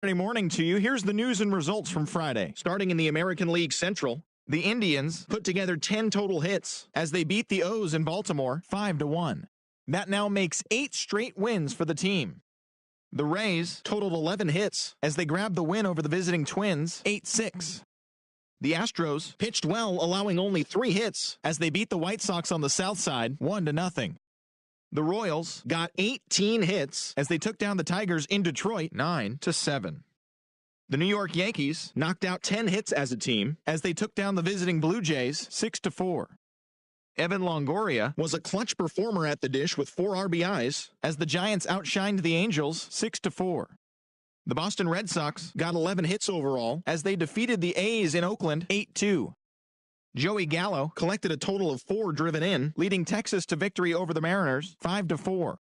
Saturday morning to you. Here's the news and results from Friday. Starting in the American League Central, the Indians put together 10 total hits as they beat the O's in Baltimore 5-1. That now makes 8 straight wins for the team. The Rays totaled 11 hits as they grabbed the win over the visiting Twins 8-6. The Astros pitched well, allowing only 3 hits as they beat the White Sox on the south side 1-0. The Royals got 18 hits as they took down the Tigers in Detroit 9-7. The New York Yankees knocked out 10 hits as a team as they took down the visiting Blue Jays 6-4. Evan Longoria was a clutch performer at the dish with 4 RBIs as the Giants outshined the Angels 6-4. The Boston Red Sox got 11 hits overall as they defeated the A's in Oakland 8-2. Joey Gallo collected a total of 4 driven in, leading Texas to victory over the Mariners 5-4.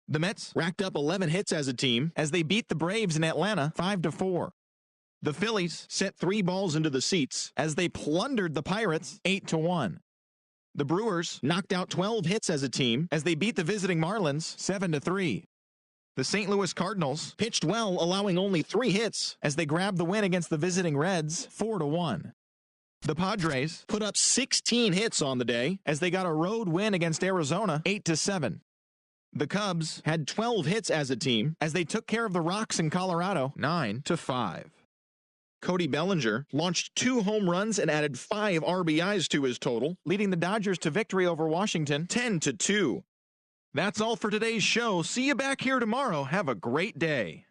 The Mets racked up 11 hits as a team as they beat the Braves in Atlanta 5-4. The Phillies set 3 balls into the seats as they plundered the Pirates 8-1. The Brewers knocked out 12 hits as a team as they beat the visiting Marlins 7-3. The St. Louis Cardinals pitched well, allowing only 3 hits as they grabbed the win against the visiting Reds 4-1. The Padres put up 16 hits on the day as they got a road win against Arizona 8-7. The Cubs had 12 hits as a team as they took care of the Rocks in Colorado 9-5. Cody Bellinger launched 2 home runs and added 5 RBIs to his total, leading the Dodgers to victory over Washington 10-2. That's all for today's show. See you back here tomorrow. Have a great day.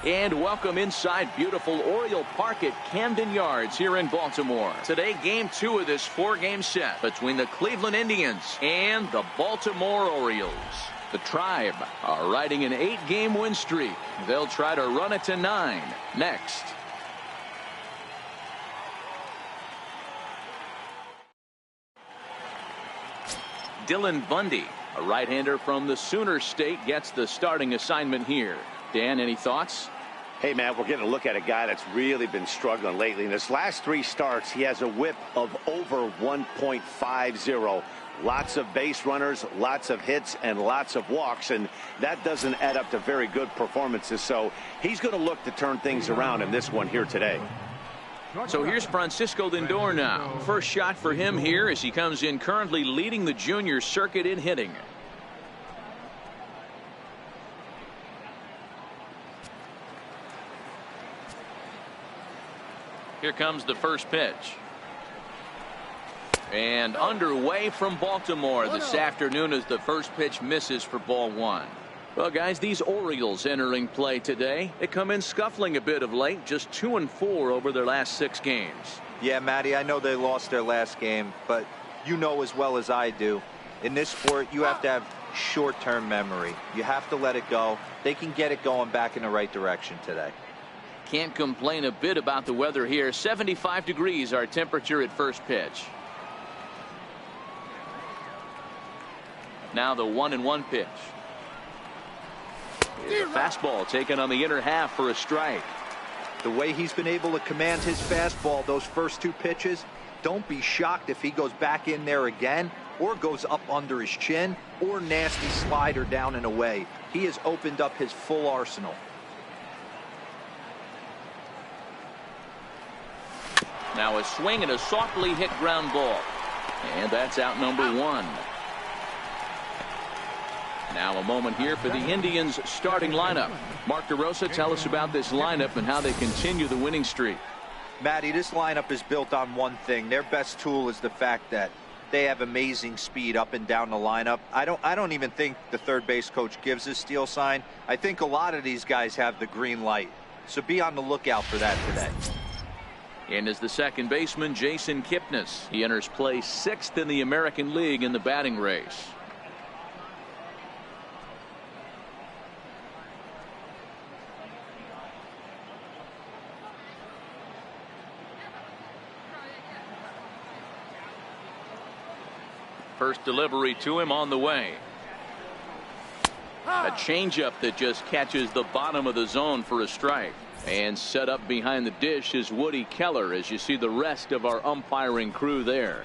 And welcome inside beautiful Oriole Park at Camden Yards here in Baltimore. Today, game 2 of this 4-game set between the Cleveland Indians and the Baltimore Orioles. The Tribe are riding an 8-game win streak. They'll try to run it to 9 next. Dylan Bundy, a right-hander from the Sooner State, gets the starting assignment here. Dan, any thoughts? Hey, Matt, we're getting a look at a guy that's really been struggling lately. In his last 3 starts, he has a whip of over 1.50. Lots of base runners, lots of hits, and lots of walks, and that doesn't add up to very good performances. So he's going to look to turn things around in this one here today. So here's Francisco Lindor now. First shot for him here as he comes in currently leading the junior circuit in hitting. Here comes the first pitch. And underway from Baltimore this afternoon as the first pitch misses for ball 1. Well, guys, these Orioles entering play today, they come in scuffling a bit of late, just 2-4 over their last 6 games. Yeah, Matty, I know they lost their last game, but you know as well as I do, in this sport, you have to have short-term memory. You have to let it go. They can get it going back in the right direction today. Can't complain a bit about the weather here. 75 degrees our temperature at first pitch. Now the 1-1 pitch. Here's a fastball taken on the inner half for a strike. The way he's been able to command his fastball those first 2 pitches, don't be shocked if he goes back in there again or goes up under his chin or nasty slider down and away. He has opened up his full arsenal. Now a swing and a softly hit ground ball. And that's out number 1. Now a moment here for the Indians starting lineup. Mark DeRosa, tell us about this lineup and how they continue the winning streak. Matty, this lineup is built on one thing. Their best tool is the fact that they have amazing speed up and down the lineup. I don't even think the third base coach gives a steal sign. I think a lot of these guys have the green light. So be on the lookout for that today. And as the second baseman, Jason Kipnis. He enters play 6th in the American League in the batting race. First delivery to him on the way. A changeup that just catches the bottom of the zone for a strike. And set up behind the dish is Woody Keller as you see the rest of our umpiring crew there.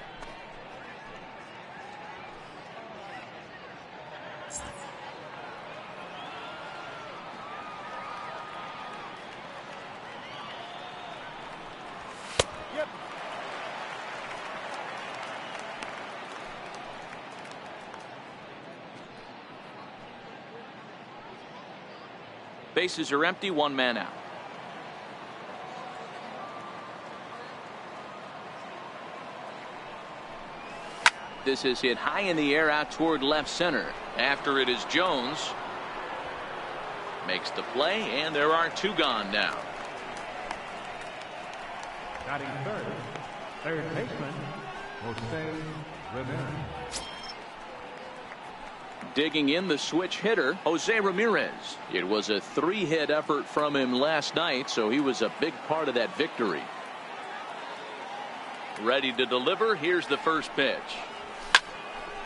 Bases are empty, 1 man out. This is hit high in the air out toward left center. After it is Jones. Makes the play, and there are 2 gone now. Batting third baseman, Jose Ramirez. Digging in the switch hitter, Jose Ramirez. It was a 3-hit effort from him last night, so he was a big part of that victory. Ready to deliver. Here's the first pitch.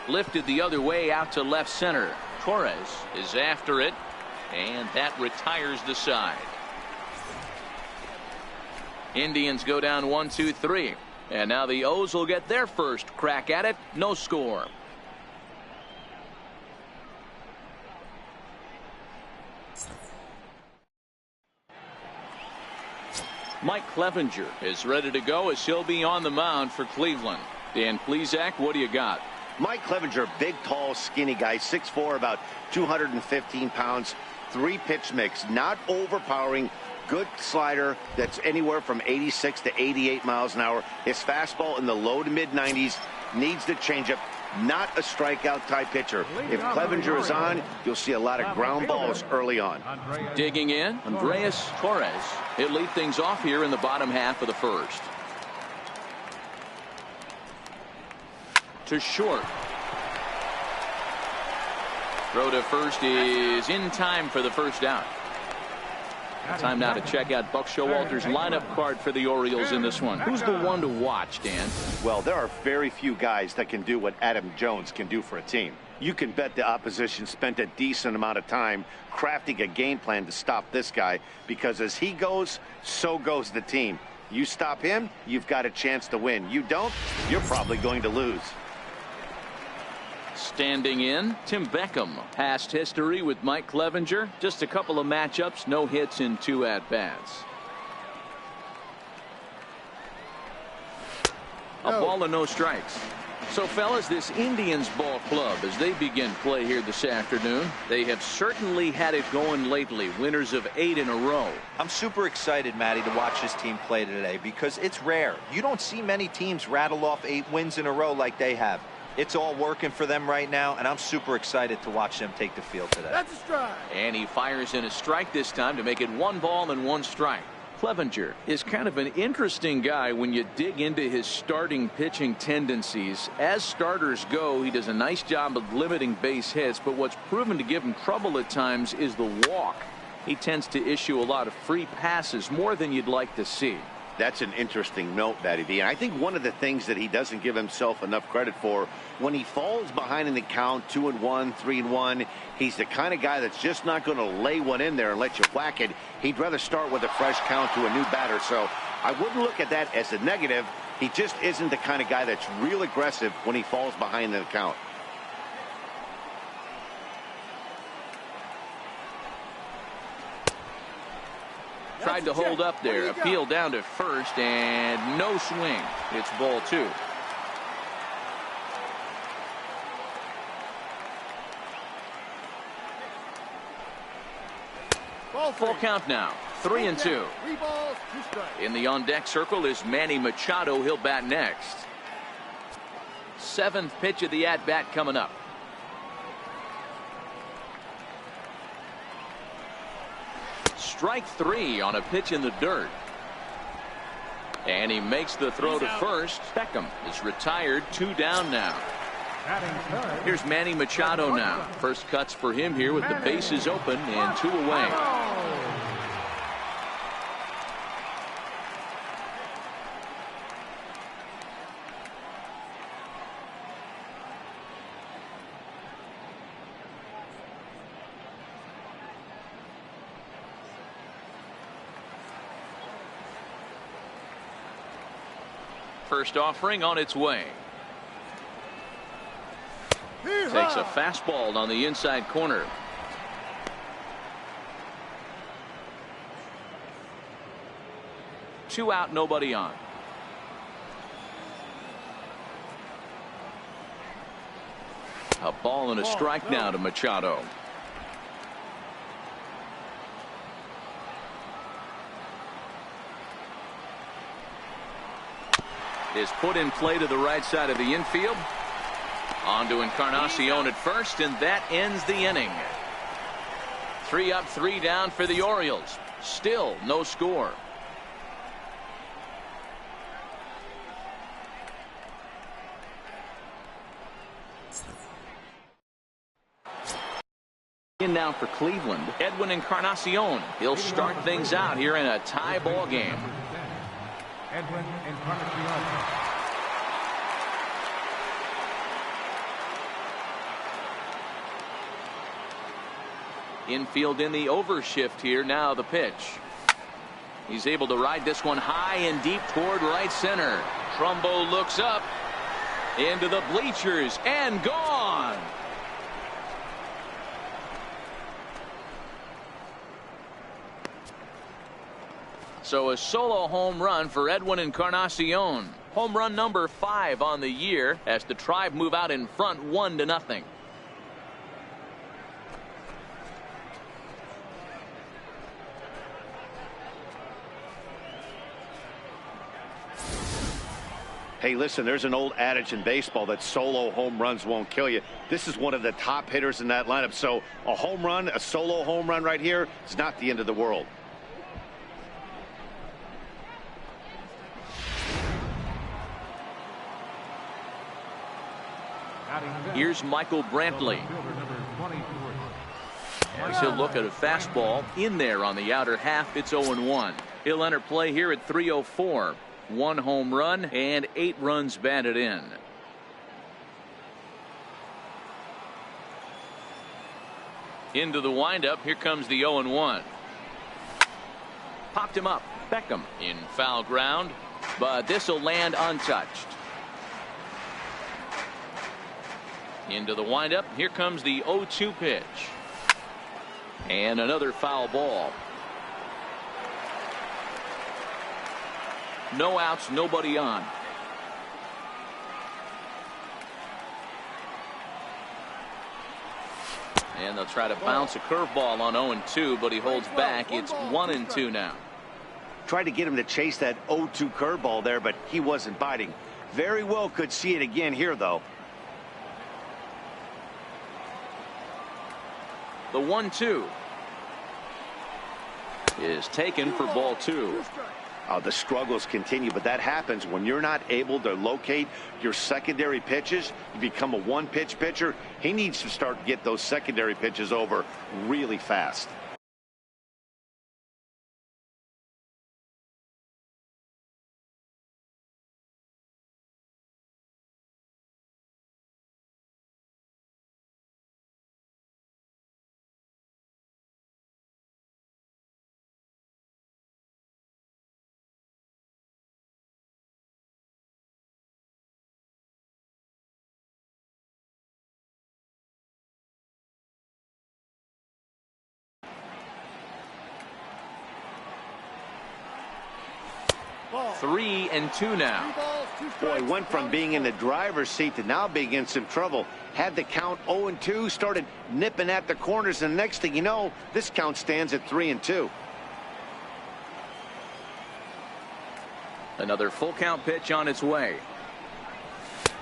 Lifted the other way out to left center. Torres is after it, and that retires the side. Indians go down 1-2-3, and now the O's will get their first crack at it. No score. Mike Clevenger is ready to go as he'll be on the mound for Cleveland. Dan Plesac, what do you got? Mike Clevenger, big, tall, skinny guy, 6'4", about 215 pounds, 3-pitch mix, not overpowering, good slider that's anywhere from 86 to 88 miles an hour. His fastball in the low to mid 90s, needs the changeup, not a strikeout type pitcher. If Clevenger is on, you'll see a lot of ground balls early on. Digging in, Andreas Torres. He'll lead things off here in the bottom half of the first. To short. Throw to first is in time for the first out. Time now to check out Buck Showalter's lineup card for the Orioles in this one. Who's the one to watch, Dan? Well, there are very few guys that can do what Adam Jones can do for a team. You can bet the opposition spent a decent amount of time crafting a game plan to stop this guy, because as he goes, so goes the team. You stop him, you've got a chance to win. You don't, you're probably going to lose. Standing in, Tim Beckham. Past history with Mike Clevenger. Just a couple of matchups, no hits in 2 at-bats. A ball and no strikes. So, fellas, this Indians ball club, as they begin play here this afternoon, they have certainly had it going lately. Winners of 8 in a row. I'm super excited, Matty, to watch this team play today, because it's rare. You don't see many teams rattle off 8 wins in a row like they have. It's all working for them right now, and I'm super excited to watch them take the field today. That's a strike. And he fires in a strike this time to make it 1 ball and 1 strike. Clevenger is kind of an interesting guy when you dig into his starting pitching tendencies. As starters go, he does a nice job of limiting base hits, but what's proven to give him trouble at times is the walk. He tends to issue a lot of free passes, more than you'd like to see. That's an interesting note, Matty V. And I think one of the things that he doesn't give himself enough credit for, when he falls behind in the count, 2-1, 3-1, he's the kind of guy that's just not going to lay one in there and let you whack it. He'd rather start with a fresh count to a new batter. So I wouldn't look at that as a negative. He just isn't the kind of guy that's real aggressive when he falls behind in the count. Tried to hold up there. Appeal down to first, and no swing. It's ball 2. Full count now. 3-2. 3 balls, 2 strikes. In the on-deck circle is Manny Machado. He'll bat next. 7th pitch of the at-bat coming up. Strike 3 on a pitch in the dirt. And he makes the throw to first. Beckham is retired. 2 down now. Here's Manny Machado now. First cuts for him here with the bases open and 2 away. First offering on its way. Takes a fastball on the inside corner. Two out, nobody on. A ball and a strike now to Machado. Is put in play to the right side of the infield. On to Encarnacion at first, and that ends the inning. 3 up, 3 down for the Orioles. Still no score. In now for Cleveland, Edwin Encarnacion. He'll start things out here in a tie ball game. Edwin Encarnacion. Infield in the overshift here. Now the pitch. He's able to ride this one high and deep toward right center. Trumbo looks up into the bleachers and gone. So a solo home run for Edwin Encarnacion. Home run number 5 on the year as the Tribe move out in front 1-0. Hey, listen, there's an old adage in baseball that solo home runs won't kill you. This is one of the top hitters in that lineup. So a home run, a solo home run right here, it's not the end of the world. Here's Michael Brantley. As he'll look at a fastball in there on the outer half. It's 0-1. He'll enter play here at 3:04. 1 home run and 8 runs batted in. Into the windup. Here comes the 0-1. Popped him up. Beckham in foul ground, but this will land untouched. Into the windup. Here comes the 0-2 pitch. And another foul ball. No outs, nobody on. And they'll try to bounce a curveball on 0-2, but he holds back. It's 1-2 now. Tried to get him to chase that 0-2 curveball there, but he wasn't biting. Very well could see it again here, though. The 1-2 is taken for ball 2. The struggles continue, but that happens when you're not able to locate your secondary pitches. You become a one-pitch pitcher. He needs to start to get those secondary pitches over really fast. Ball. 3-2 now. Boy, went from being in the driver's seat to now being in some trouble. Had the count 0-2, started nipping at the corners, and the next thing you know, this count stands at 3-2. Another full count pitch on its way.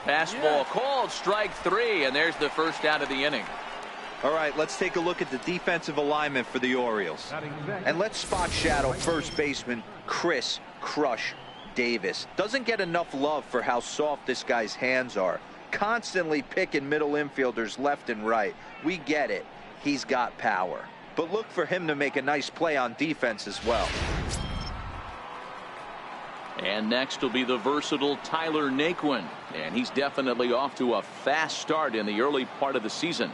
Fastball called, strike 3, and there's the first out of the inning. All right, let's take a look at the defensive alignment for the Orioles. And let's spot shadow first baseman Chris "Crush" Davis. Doesn't get enough love for how soft this guy's hands are. Constantly picking middle infielders left and right. We get it. He's got power. But look for him to make a nice play on defense as well. And next will be the versatile Tyler Naquin. And he's definitely off to a fast start in the early part of the season.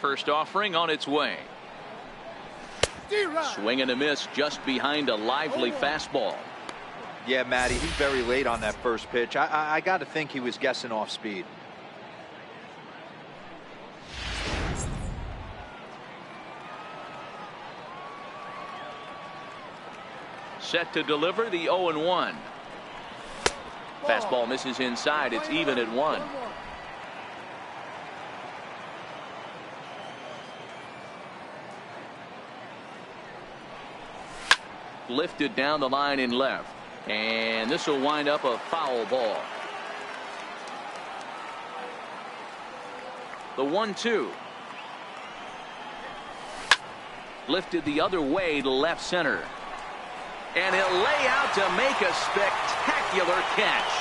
First offering on its way. Swing and a miss just behind a lively fastball. Yeah, Matty, he's very late on that first pitch. I got to think he was guessing off speed. Set to deliver the 0-1. Fastball misses inside. It's even at 1. Lifted down the line in left, and this will wind up a foul ball. The 1-2 lifted the other way to left center, and he'll lay out to make a spectacular catch.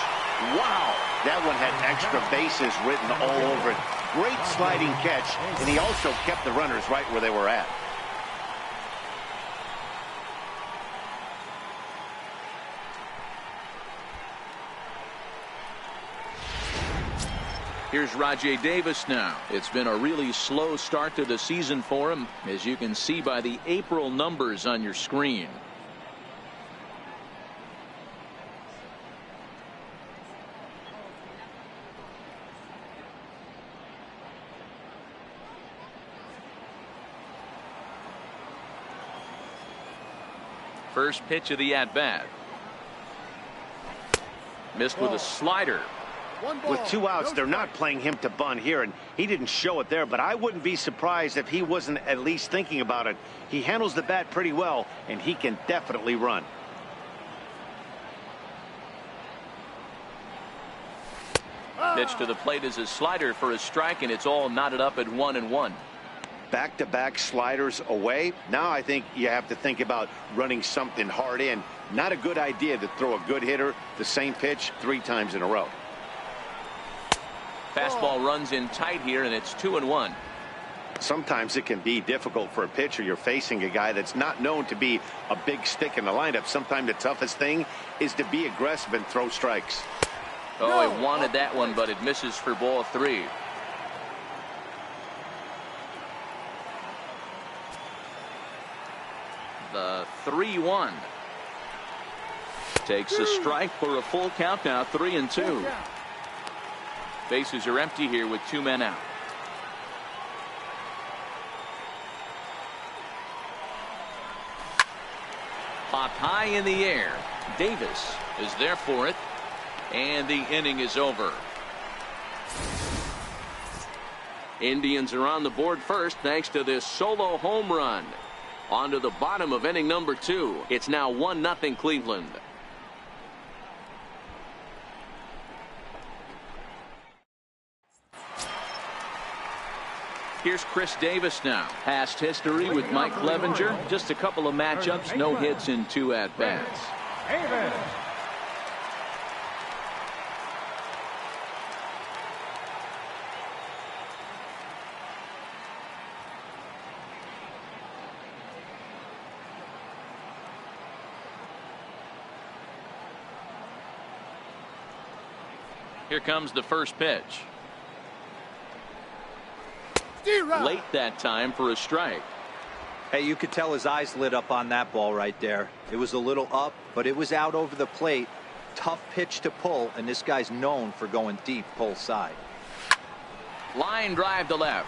Wow, that one had extra bases written all over it. Great sliding catch, and he also kept the runners right where they were at. Here's Rajai Davis now. It's been a really slow start to the season for him, as you can see by the April numbers on your screen. First pitch of the at-bat. Missed with a slider. With 2 outs, they're not playing him to bunt here, and he didn't show it there, but I wouldn't be surprised if he wasn't at least thinking about it. He handles the bat pretty well, and he can definitely run. Pitch to the plate is a slider for a strike, and it's all knotted up at 1-1. Back-to-back sliders away. Now I think you have to think about running something hard in. Not a good idea to throw a good hitter the same pitch 3 times in a row. Fastball runs in tight here, and it's 2-1. sometimes it can be difficult for a pitcher. You're facing a guy that's not known to be a big stick in the lineup. Sometimes the toughest thing is to be aggressive and throw strikes. Oh, he wanted that one, but it misses for ball 3. The 3-1. Takes a strike for a full count now, 3-2. Bases are empty here with 2 men out. Popped high in the air. Davis is there for it. And the inning is over. Indians are on the board first thanks to this solo home run. On to the bottom of inning number 2. It's now 1-0 Cleveland. Here's Chris Davis now. Past history with Mike Clevenger. Just a couple of matchups, no hits in 2 at-bats. Here comes the first pitch. Late that time for a strike. Hey, you could tell his eyes lit up on that ball right there. It was a little up, but it was out over the plate. Tough pitch to pull, and this guy's known for going deep pull side. Line drive to left.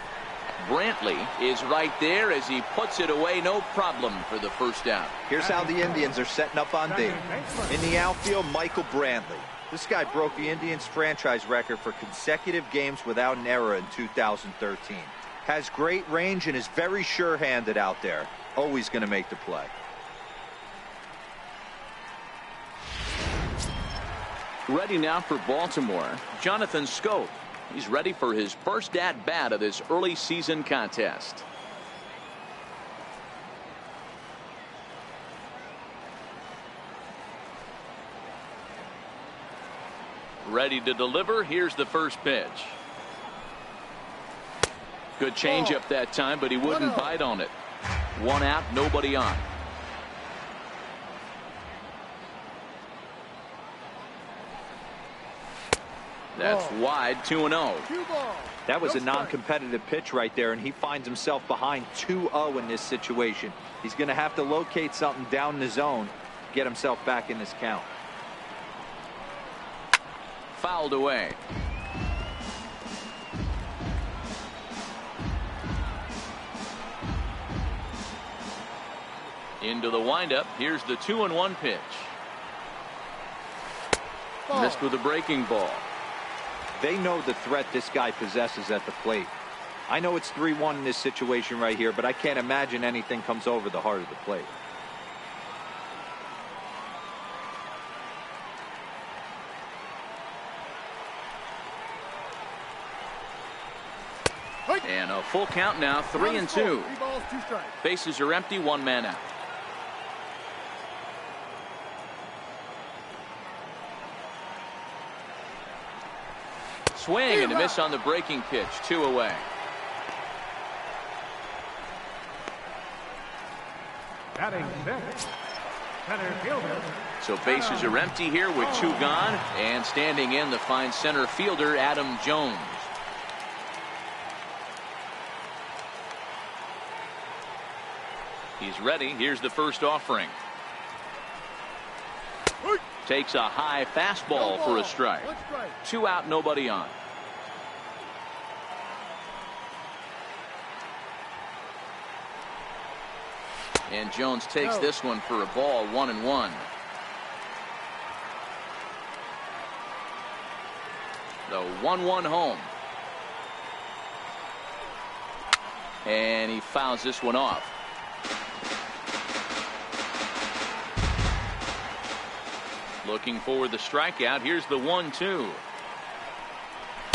Brantley is right there as he puts it away, no problem for the first out. Here's how the Indians are setting up on D. In the outfield, Michael Brantley. This guy broke the Indians franchise record for consecutive games without an error in 2013. Has great range and is very sure-handed out there. Always going to make the play. Ready now for Baltimore, Jonathan Schoop. He's ready for his first at-bat of this early season contest. Ready to deliver. Here's the first pitch. Good changeup that time, but he wouldn't bite on it. 1 out, nobody on. That's wide, 2-0. That was a non-competitive pitch right there, and he finds himself behind 2-0 in this situation. He's going to have to locate something down the zone, get himself back in this count. Fouled away. Into the windup. Here's the 2-1 pitch. Missed with a breaking ball. They know the threat this guy possesses at the plate. I know it's 3-1 in this situation right here, but I can't imagine anything comes over the heart of the plate. And a full count now, 3-2. Bases are empty, 1 man out. Swing and a miss on the breaking pitch, 2 away. Batting sixth, center fielder. So bases are empty here with 2 gone, and standing in the fine center fielder Adam Jones. He's ready. Here's the first offering. Takes a high fastball for a strike. 2 out, nobody on. And Jones takes this one for a ball, 1-1. The 1-1 home. And he fouls this one off. Looking for the strikeout. Here's the 1-2.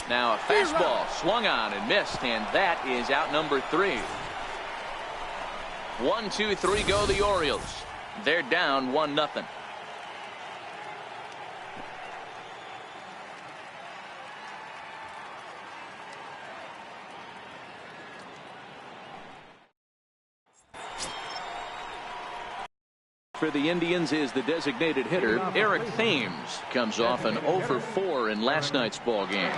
Now a fastball swung on and missed, and that is out number 3. 1, 2, 3 go the Orioles. They're down 1-0. For the Indians is the designated hitter, Eric Thames. Comes off an 0 for 4 in last night's ball game.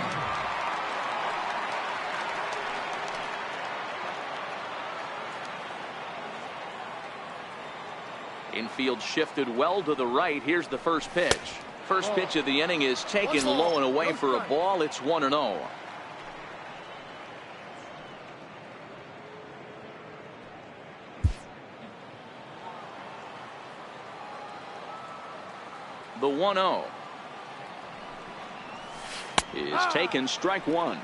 Infield shifted well to the right. Here's the first pitch. First pitch of the inning is taken low and away for a ball. It's 1-0. The 1-0 is taken, strike one.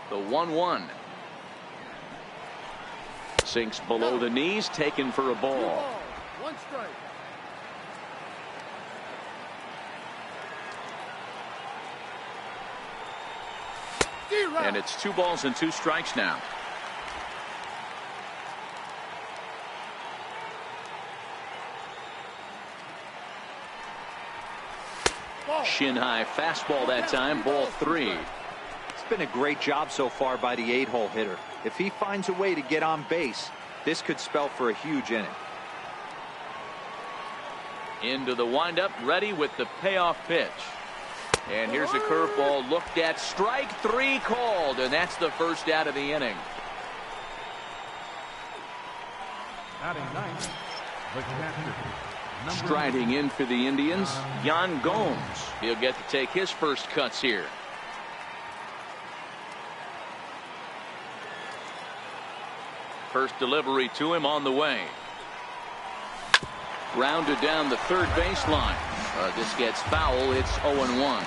The 1-1 sinks below the knees, taken for a ball. 1 strike. And it's 2 balls and 2 strikes now. Shin high fastball that time, ball 3. It's been a great job so far by the 8-hole hitter. If he finds a way to get on base, this could spell for a huge inning. Into the windup, ready with the payoff pitch. And here's a curveball looked at, strike 3 called, and that's the first out of the inning. Batting ninth, the catcher, number Striding in for the Indians, Yan Gomes. He'll get to take his first cuts here. First delivery to him on the way. Grounded down the third baseline. This gets foul. It's 0-1.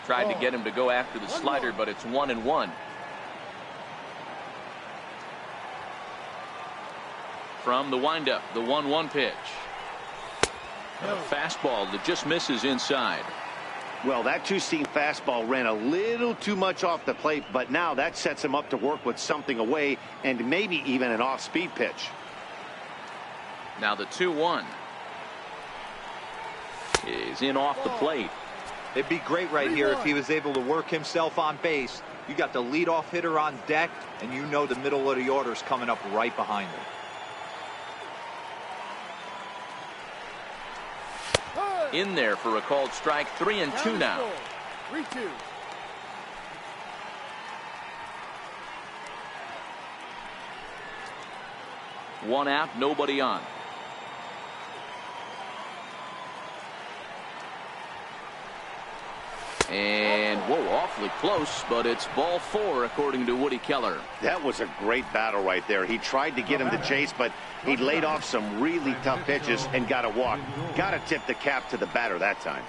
Tried to get him to go after the slider, but it's 1-1. From the windup, the 1-1 pitch. A fastball that just misses inside. Well, that two-seam fastball ran a little too much off the plate, but now that sets him up to work with something away and maybe even an off-speed pitch. Now the 2-1 is in off the plate. It'd be great right here if he was able to work himself on base. You got the leadoff hitter on deck, and you know the middle of the order is coming up right behind him. In there for a called strike. 3-2 now. 3-2. One out, nobody on. And whoa, awfully close, but it's ball 4 according to Woody Keller. That was a great battle right there. He tried to get him to chase, but he laid off some really tough pitches and got a walk. Got to tip the cap to the batter that time.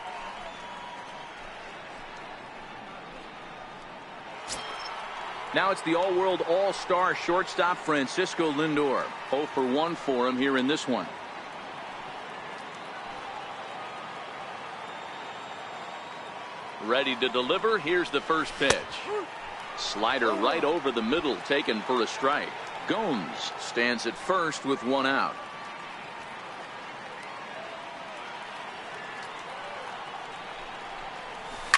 Now it's the all-world all-star shortstop Francisco Lindor. 0 for 1 for him here in this one. Ready to deliver. Here's the first pitch. Slider right over the middle, taken for a strike. Gomes stands at first with 1 out.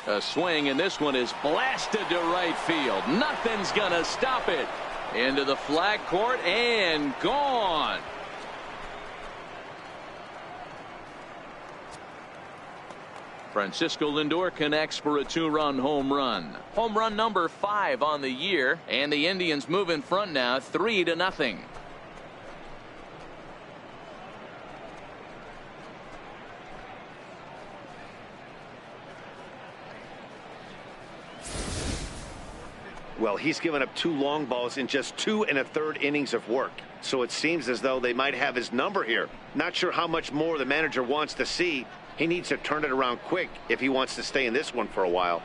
A swing, and this one is blasted to right field. Nothing's gonna stop it. Into the flag court and gone. Francisco Lindor connects for a 2-run home run. Home run number 5 on the year, and the Indians move in front now 3-0. Well, he's given up 2 long balls in just 2 1/3 innings of work. So it seems as though they might have his number here. Not sure how much more the manager wants to see. He needs to turn it around quick if he wants to stay in this one for a while.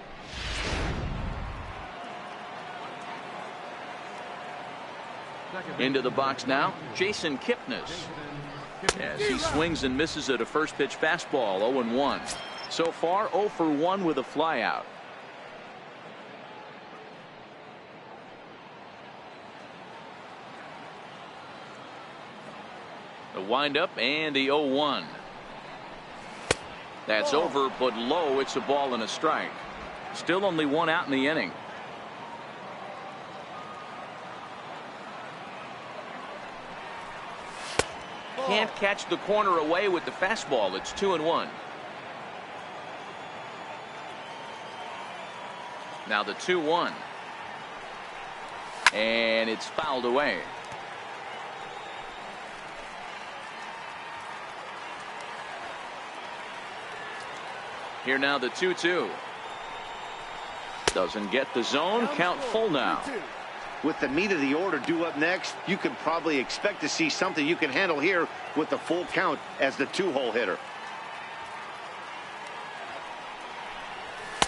Into the box now, Jason Kipnis. As he swings and misses at a first pitch fastball. 0-1. So far 0 for 1 with a flyout. The windup and the 0-1. That's over, but low. It's a ball and a strike. Still only one out in the inning. Can't catch the corner away with the fastball. It's 2-1. Now the 2-1. And it's fouled away. Here now the 2-2. Doesn't get the zone. Count full now. With the meat of the order due up next, you can probably expect to see something you can handle here with the full count as the 2-hole hitter.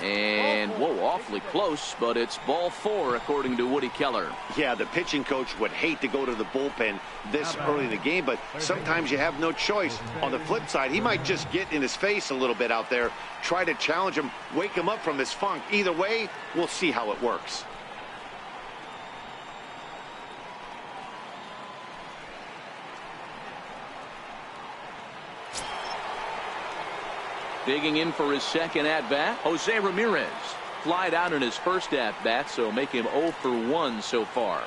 And whoa, awfully close, but it's ball 4 according to Woody Keller. Yeah, the pitching coach would hate to go to the bullpen this early in the game, but sometimes you have no choice. On the flip side, he might just get in his face a little bit out there, try to challenge him, wake him up from his funk. Either way, we'll see how it works. Digging in for his second at-bat, Jose Ramirez. Flied out in his first at-bat, so make him 0 for 1 so far.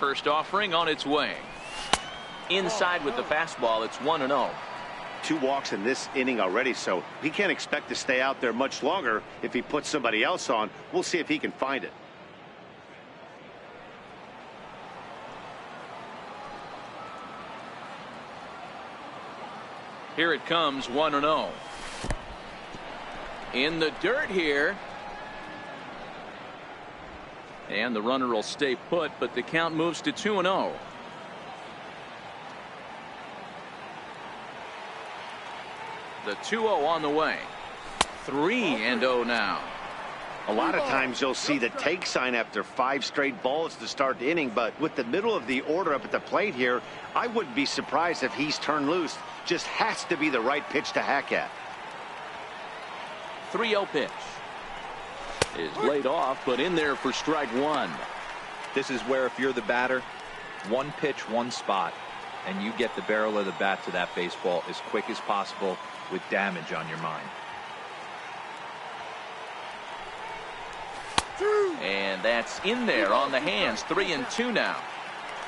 First offering on its way. Inside with the fastball, it's 1-0. 2 walks in this inning already, so he can't expect to stay out there much longer if he puts somebody else on. We'll see if he can find it. Here it comes, 1-0. In the dirt here. And the runner will stay put, but the count moves to 2-0. The 2-0 on the way. 3-0 now. A lot of times you'll see the take sign after 5 straight balls to start the inning, but with the middle of the order up at the plate here, I wouldn't be surprised if he's turned loose. Just has to be the right pitch to hack at. 3-0 pitch is laid off, but in there for strike 1. This is where if you're the batter, one pitch, one spot, and you get the barrel of the bat to that baseball as quick as possible with damage on your mind. And that's in there on the hands. 3-2 now.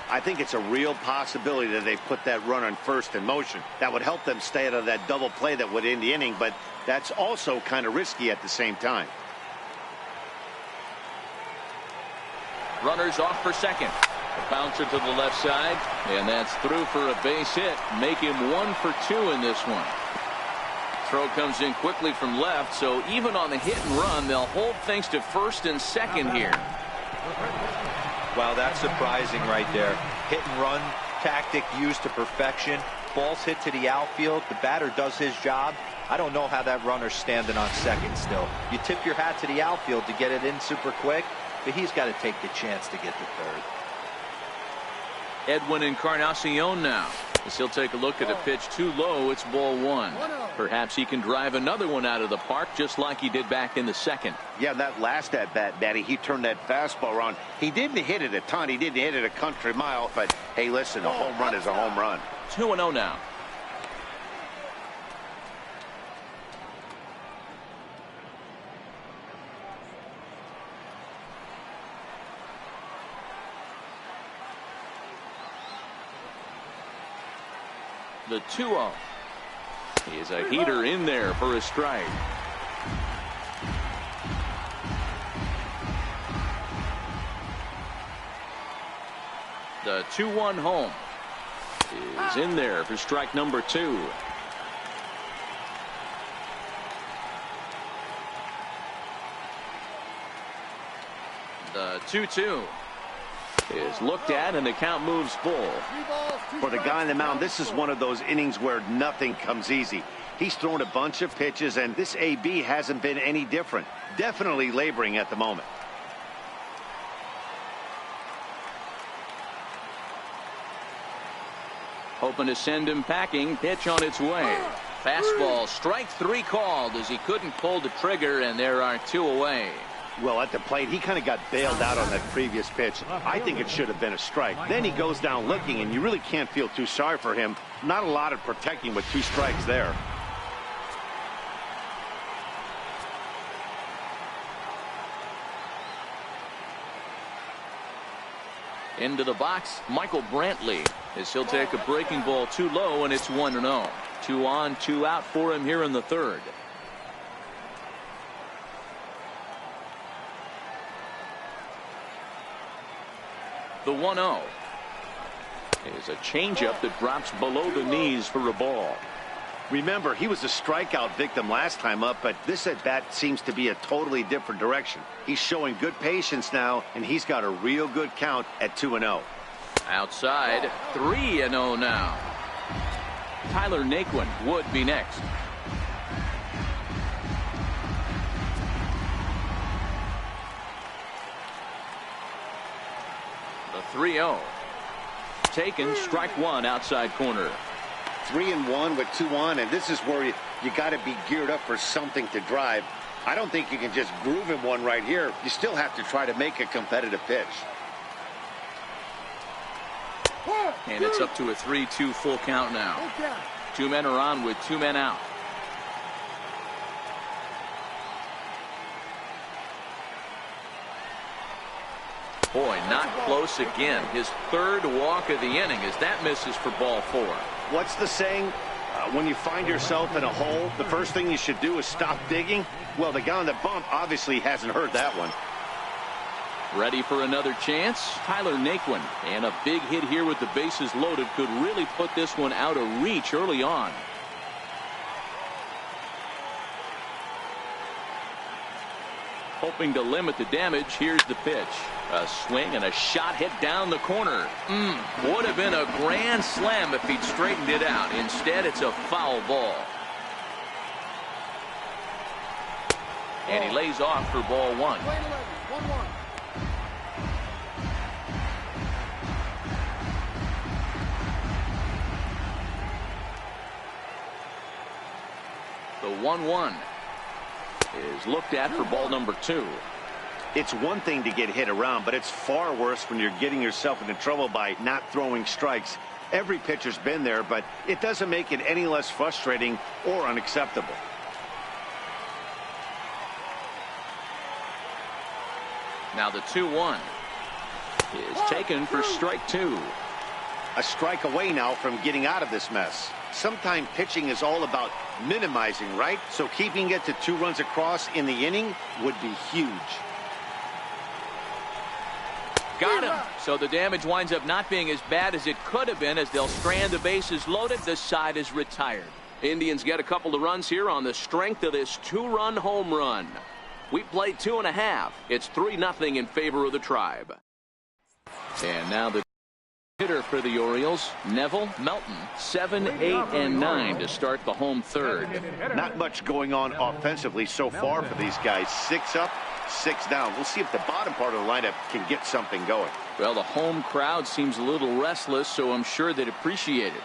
I think it's a real possibility that they put that run on first in motion. That would help them stay out of that double play that would end the inning, but that's also kind of risky at the same time. Runners off for second. A bouncer to the left side, and that's through for a base hit. Make him 1 for 2 in this one. Throw comes in quickly from left, so even on the hit and run, they'll hold things to first and second here. Wow, that's surprising right there. Hit and run tactic used to perfection. Ball's hit to the outfield. The batter does his job. I don't know how that runner's standing on second still. You tip your hat to the outfield to get it in super quick, but he's got to take the chance to get to third. Edwin Encarnacion now, as he'll take a look at a pitch too low. It's ball 1. Perhaps he can drive another one out of the park just like he did back in the second. Yeah, that last at bat, Daddy, he turned that fastball around. He didn't hit it a ton. He didn't hit it a country mile. But hey, listen, a home run is a home run. 2-0 now. The 2-0 is a heater in there for a strike. The 2-1 home is in there for strike number 2. The 2-2 is looked at, and the count moves full. For the guy on the mound, this is one of those innings where nothing comes easy. He's thrown a bunch of pitches, and this AB hasn't been any different. Definitely laboring at the moment. Hoping to send him packing. Pitch on its way. Fastball, strike 3 called as he couldn't pull the trigger, and there are 2 away. Well, at the plate, he kind of got bailed out on that previous pitch. I think it should have been a strike. Then he goes down looking, and you really can't feel too sorry for him. Not a lot of protecting with 2 strikes there. Into the box, Michael Brantley, as he'll take a breaking ball too low, and it's 1-0. 2 on, 2 out for him here in the third. The 1-0 is a changeup that drops below the knees for a ball. Remember, he was a strikeout victim last time up, but this at-bat seems to be a totally different direction. He's showing good patience now, and he's got a real good count at 2-0. Outside, 3-0 now. Tyler Naquin would be next. The 3-0. Taken, strike 1 outside corner. 3-1 with 2 on, and this is where you got to be geared up for something to drive. I don't think you can just groove him one right here. You still have to try to make a competitive pitch. And it's up to a 3-2 full count now. 2 men are on with 2 men out. Boy, not close again. His 3rd walk of the inning as that misses for ball 4. What's the saying? When you find yourself in a hole, the first thing you should do is stop digging. Well, the guy on the bump obviously hasn't heard that one. Ready for another chance? Tyler Naquin. And a big hit here with the bases loaded could really put this one out of reach early on. Hoping to limit the damage, here's the pitch. A swing and a shot hit down the corner. Would have been a grand slam if he'd straightened it out. Instead, it's a foul ball. And he lays off for ball 1. 1-1. The 1-1 is looked at for ball number 2. It's one thing to get hit around, but it's far worse when you're getting yourself into trouble by not throwing strikes. Every pitcher's been there, but it doesn't make it any less frustrating or unacceptable. Now the 2-1 is taken for strike 2. A strike away now from getting out of this mess. Sometimes pitching is all about minimizing, right? So keeping it to 2 runs across in the inning would be huge. Got him. So the damage winds up not being as bad as it could have been as they'll strand the bases loaded. The side is retired. Indians get a couple of runs here on the strength of this 2-run home run. We played 2.5. It's 3-0 in favor of the Tribe. And now the hitter for the Orioles, Neville Melton, 7, 8, and 9 to start the home third. Not much going on offensively so far for these guys. 6 up, 6 down. We'll see if the bottom part of the lineup can get something going. Well, the home crowd seems a little restless, so I'm sure they'd appreciate it.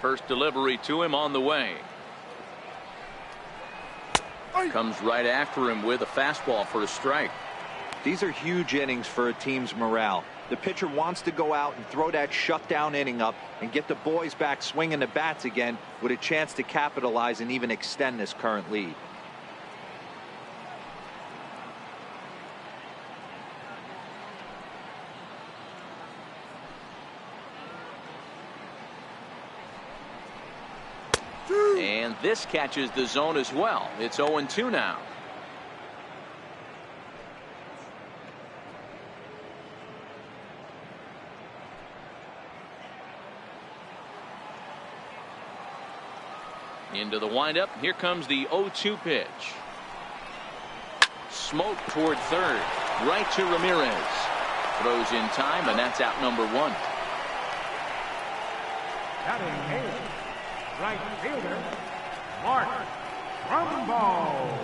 First delivery to him on the way. Comes right after him with a fastball for a strike. These are huge innings for a team's morale. The pitcher wants to go out and throw that shutdown inning up and get the boys back swinging the bats again with a chance to capitalize and even extend this current lead. And this catches the zone as well. It's 0-2 now. Into the windup. Here comes the 0-2 pitch. Smoke toward third. Right to Ramirez. Throws in time, and that's out number one. Batting eighth, right fielder, Mark Trumbo.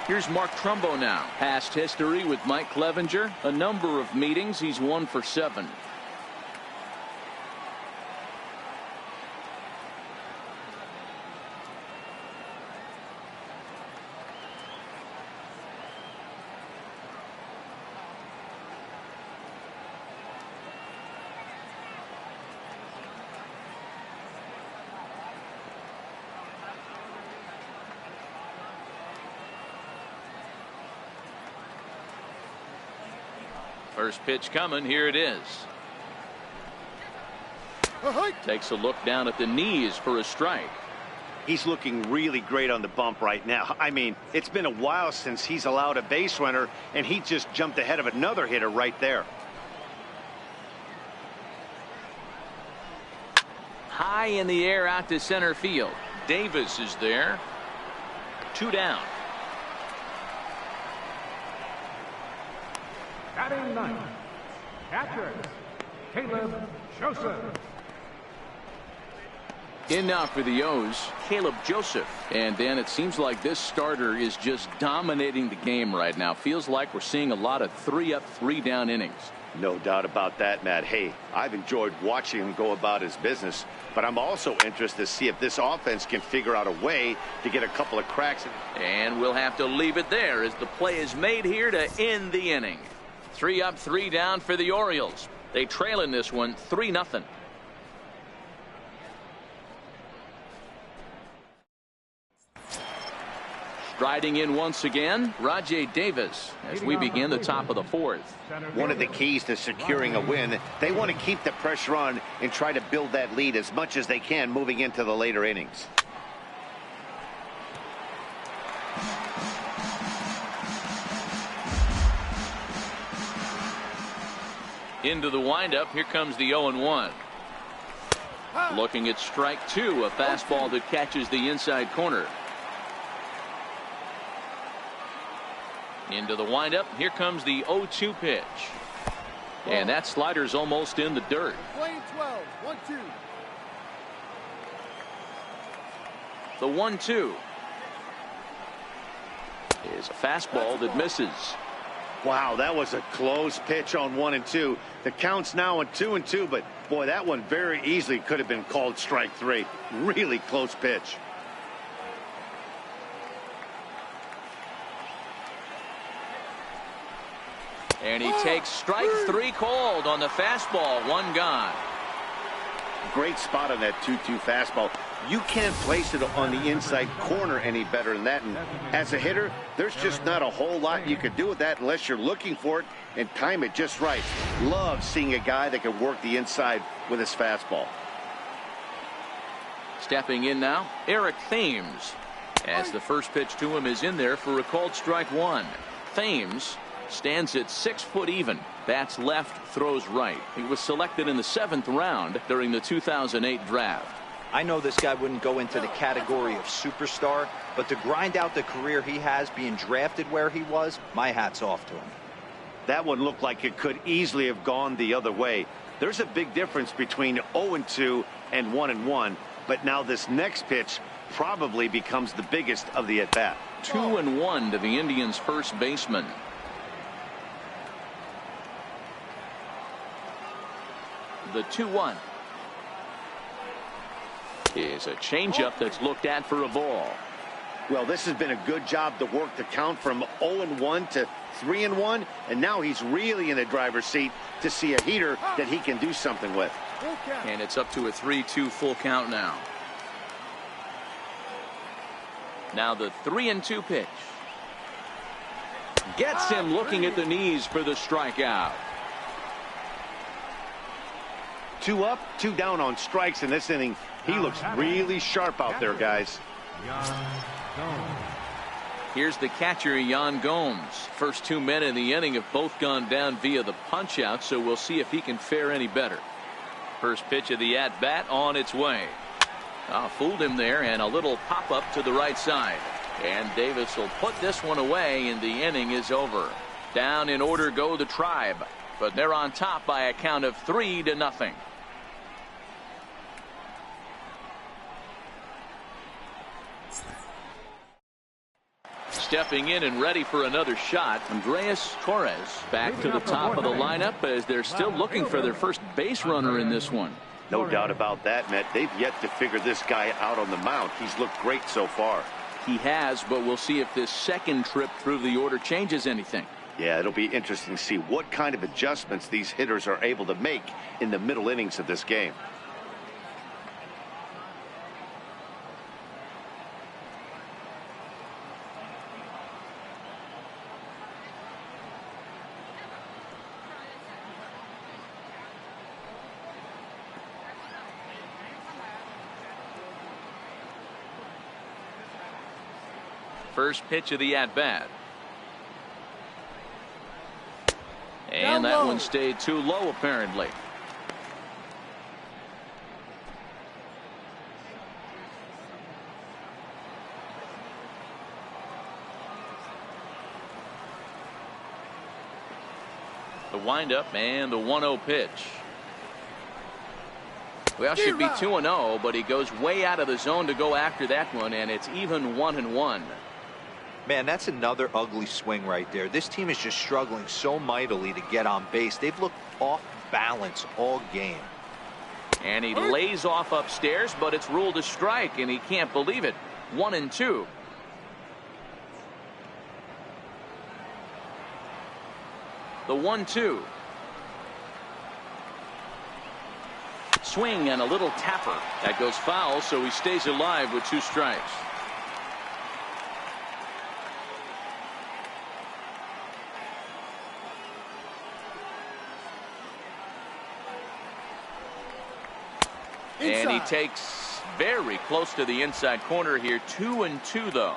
Here's Mark Trumbo now. Past history with Mike Clevenger. A number of meetings. He's 1 for 7. First pitch coming. Here it is. Takes a look down at the knees for a strike. He's looking really great on the bump right now. I mean, it's been a while since he's allowed a base runner, and he just jumped ahead of another hitter right there. High in the air out to center field. Davis is there. 2 down. Batting ninth, catcher, Caleb Joseph. In now for the O's, Caleb Joseph. And then it seems like this starter is just dominating the game right now. Feels like we're seeing a lot of 3-up, 3-down innings. No doubt about that, Matt. Hey, I've enjoyed watching him go about his business, but I'm also interested to see if this offense can figure out a way to get a couple of cracks. And we'll have to leave it there as the play is made here to end the inning. 3-up, 3-down for the Orioles. They trail in this one 3-0. Striding in once again, Rajay Davis as we begin the top of the 4th. One of the keys to securing a win, they want to keep the pressure on and try to build that lead as much as they can moving into the later innings. Into the windup. Here comes the 0-1. Looking at strike 2, a fastball that catches the inside corner. Into the windup. Here comes the 0-2 pitch. And that slider's almost in the dirt. Playing 12, 1-2. The 1-2 is a fastball that misses. Wow, that was a close pitch on 1 and 2. The count's now on 2 and 2, but boy, that one very easily could have been called strike 3. Really close pitch. And he takes strike 3 called on the fastball. 1 gone. Great spot on that 2-2 fastball. You can't place it on the inside corner any better than that. And as a hitter, there's just not a whole lot you could do with that unless you're looking for it and time it just right. Love seeing a guy that can work the inside with his fastball. Stepping in now, Eric Thames, as the first pitch to him is in there for a called strike 1. Thames stands at 6 foot even. Bats left, throws right. He was selected in the 7th round during the 2008 draft. I know this guy wouldn't go into the category of superstar, but to grind out the career he has being drafted where he was, my hat's off to him. That one looked like it could easily have gone the other way. There's a big difference between 0-2 and 1-1, but now this next pitch probably becomes the biggest of the at-bat. 2-1 to the Indians' first baseman. The 2-1. is a changeup that's looked at for a ball. Well, this has been a good job to work the count from 0-1 to 3-1, and now he's really in the driver's seat to see a heater that he can do something with. And it's up to a 3-2 full count now. Now the 3-2 pitch. Gets him looking at the knees for the strikeout. 2 up, 2 down on strikes in this inning. He looks really sharp out there, guys. Here's the catcher, Yan Gomes. First 2 men in the inning have both gone down via the punch out, so we'll see if he can fare any better. First pitch of the at bat on its way. Fooled him there, and a little pop up to the right side. And Davis will put this one away, and the inning is over. Down in order go the Tribe, but they're on top by a count of 3-0. Stepping in and ready for another shot, Andres Torres back to the top of the lineup as they're still looking for their first base runner in this one. No doubt about that, Matt. They've yet to figure this guy out on the mound. He's looked great so far. He has, but we'll see if this second trip through the order changes anything. Yeah, it'll be interesting to see what kind of adjustments these hitters are able to make in the middle innings of this game. First pitch of the at-bat. And that one stayed too low, apparently. The windup and the 1-0 pitch. Well, should be 2-0, but he goes way out of the zone to go after that one, and it's even 1-1. Man, that's another ugly swing right there. This team is just struggling so mightily to get on base. They've looked off balance all game. And he lays off upstairs, but it's ruled a strike, and he can't believe it. 1-2. The 1-2. Swing and a little tapper. That goes foul, so he stays alive with 2 strikes. And he takes very close to the inside corner here. 2-2 though.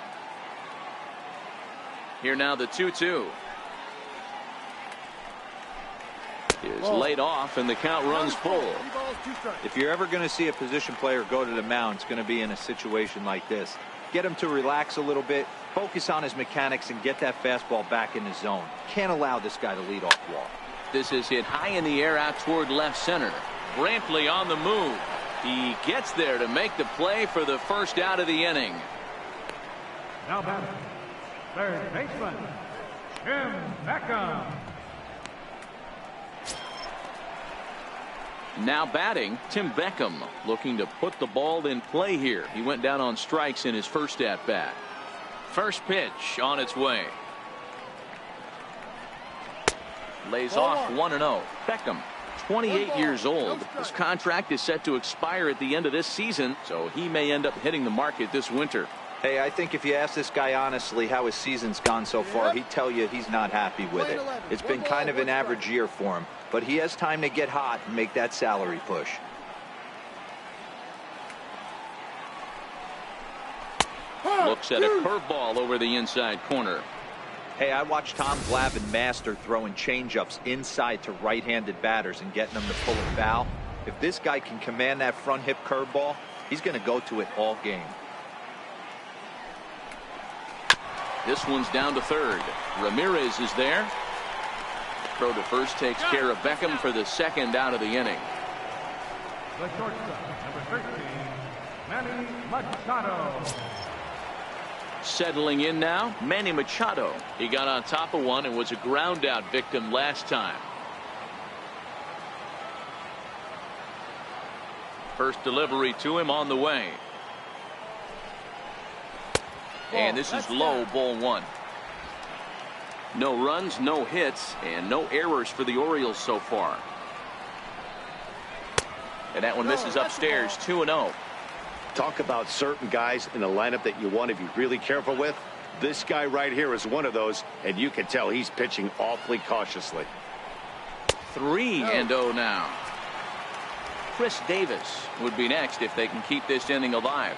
Here now the 2-2 is laid off, and the count runs full. If you're ever going to see a position player go to the mound, it's going to be in a situation like this. Get him to relax a little bit, focus on his mechanics, and get that fastball back in the zone. Can't allow this guy to lead off walk. This is hit high in the air out toward left center. Brantley on the move. He gets there to make the play for the first out of the inning. Now batting, third baseman, Tim Beckham. Now batting, Tim Beckham, looking to put the ball in play here. He went down on strikes in his first at bat. First pitch on its way. Lays off 1-0. Beckham, 28 years old. His contract is set to expire at the end of this season, so he may end up hitting the market this winter. Hey, I think if you ask this guy honestly how his season's gone so far, he'd tell you he's not happy with it. It's been kind of an average year for him, but he has time to get hot and make that salary push. Looks at a curveball over the inside corner. Hey, I watched Tom Glavine master throwing changeups inside to right-handed batters and getting them to pull a foul. If this guy can command that front hip curveball, he's going to go to it all game. This one's down to third. Ramirez is there. Throw to first takes care of Beckham for the second out of the inning. The shortstop, number 13, Manny Machado. Settling in now, Manny Machado. He got on top of one and was a ground out victim last time. First delivery to him on the way. And this is low, ball one. No runs, no hits, and no errors for the Orioles so far. And that one misses upstairs, 2-0. Talk about certain guys in the lineup that you want to be really careful with. This guy right here is one of those, and you can tell he's pitching awfully cautiously. 3-0 now. Chris Davis would be next if they can keep this inning alive.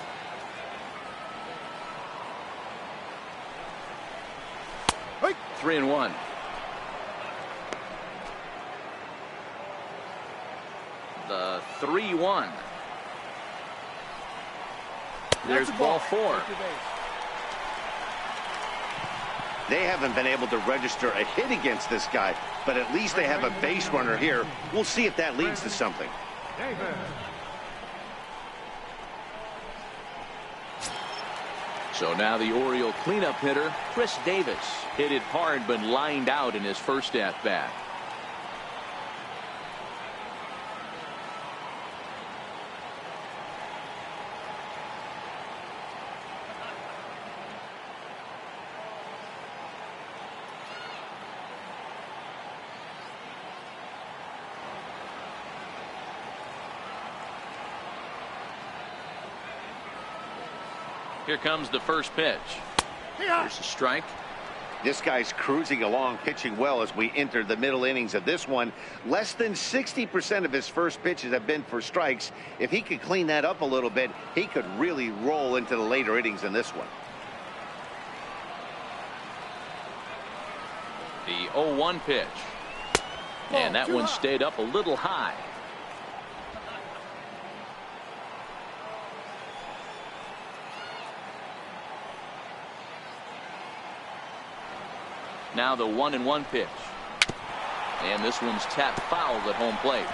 Hey. 3-1. The 3-1. There's ball four. They haven't been able to register a hit against this guy, but at least they have a base runner here. We'll see if that leads to something. Davis. So now the Oriole cleanup hitter, Chris Davis, hit it hard but lined out in his first at bat. Here comes the first pitch. Here's a strike. This guy's cruising along, pitching well as we enter the middle innings of this one. Less than 60% of his first pitches have been for strikes. If he could clean that up a little bit, he could really roll into the later innings in this one. The 0-1 pitch. And that one stayed up a little high. Now the 1-1 pitch. And this one's tapped foul at home plate.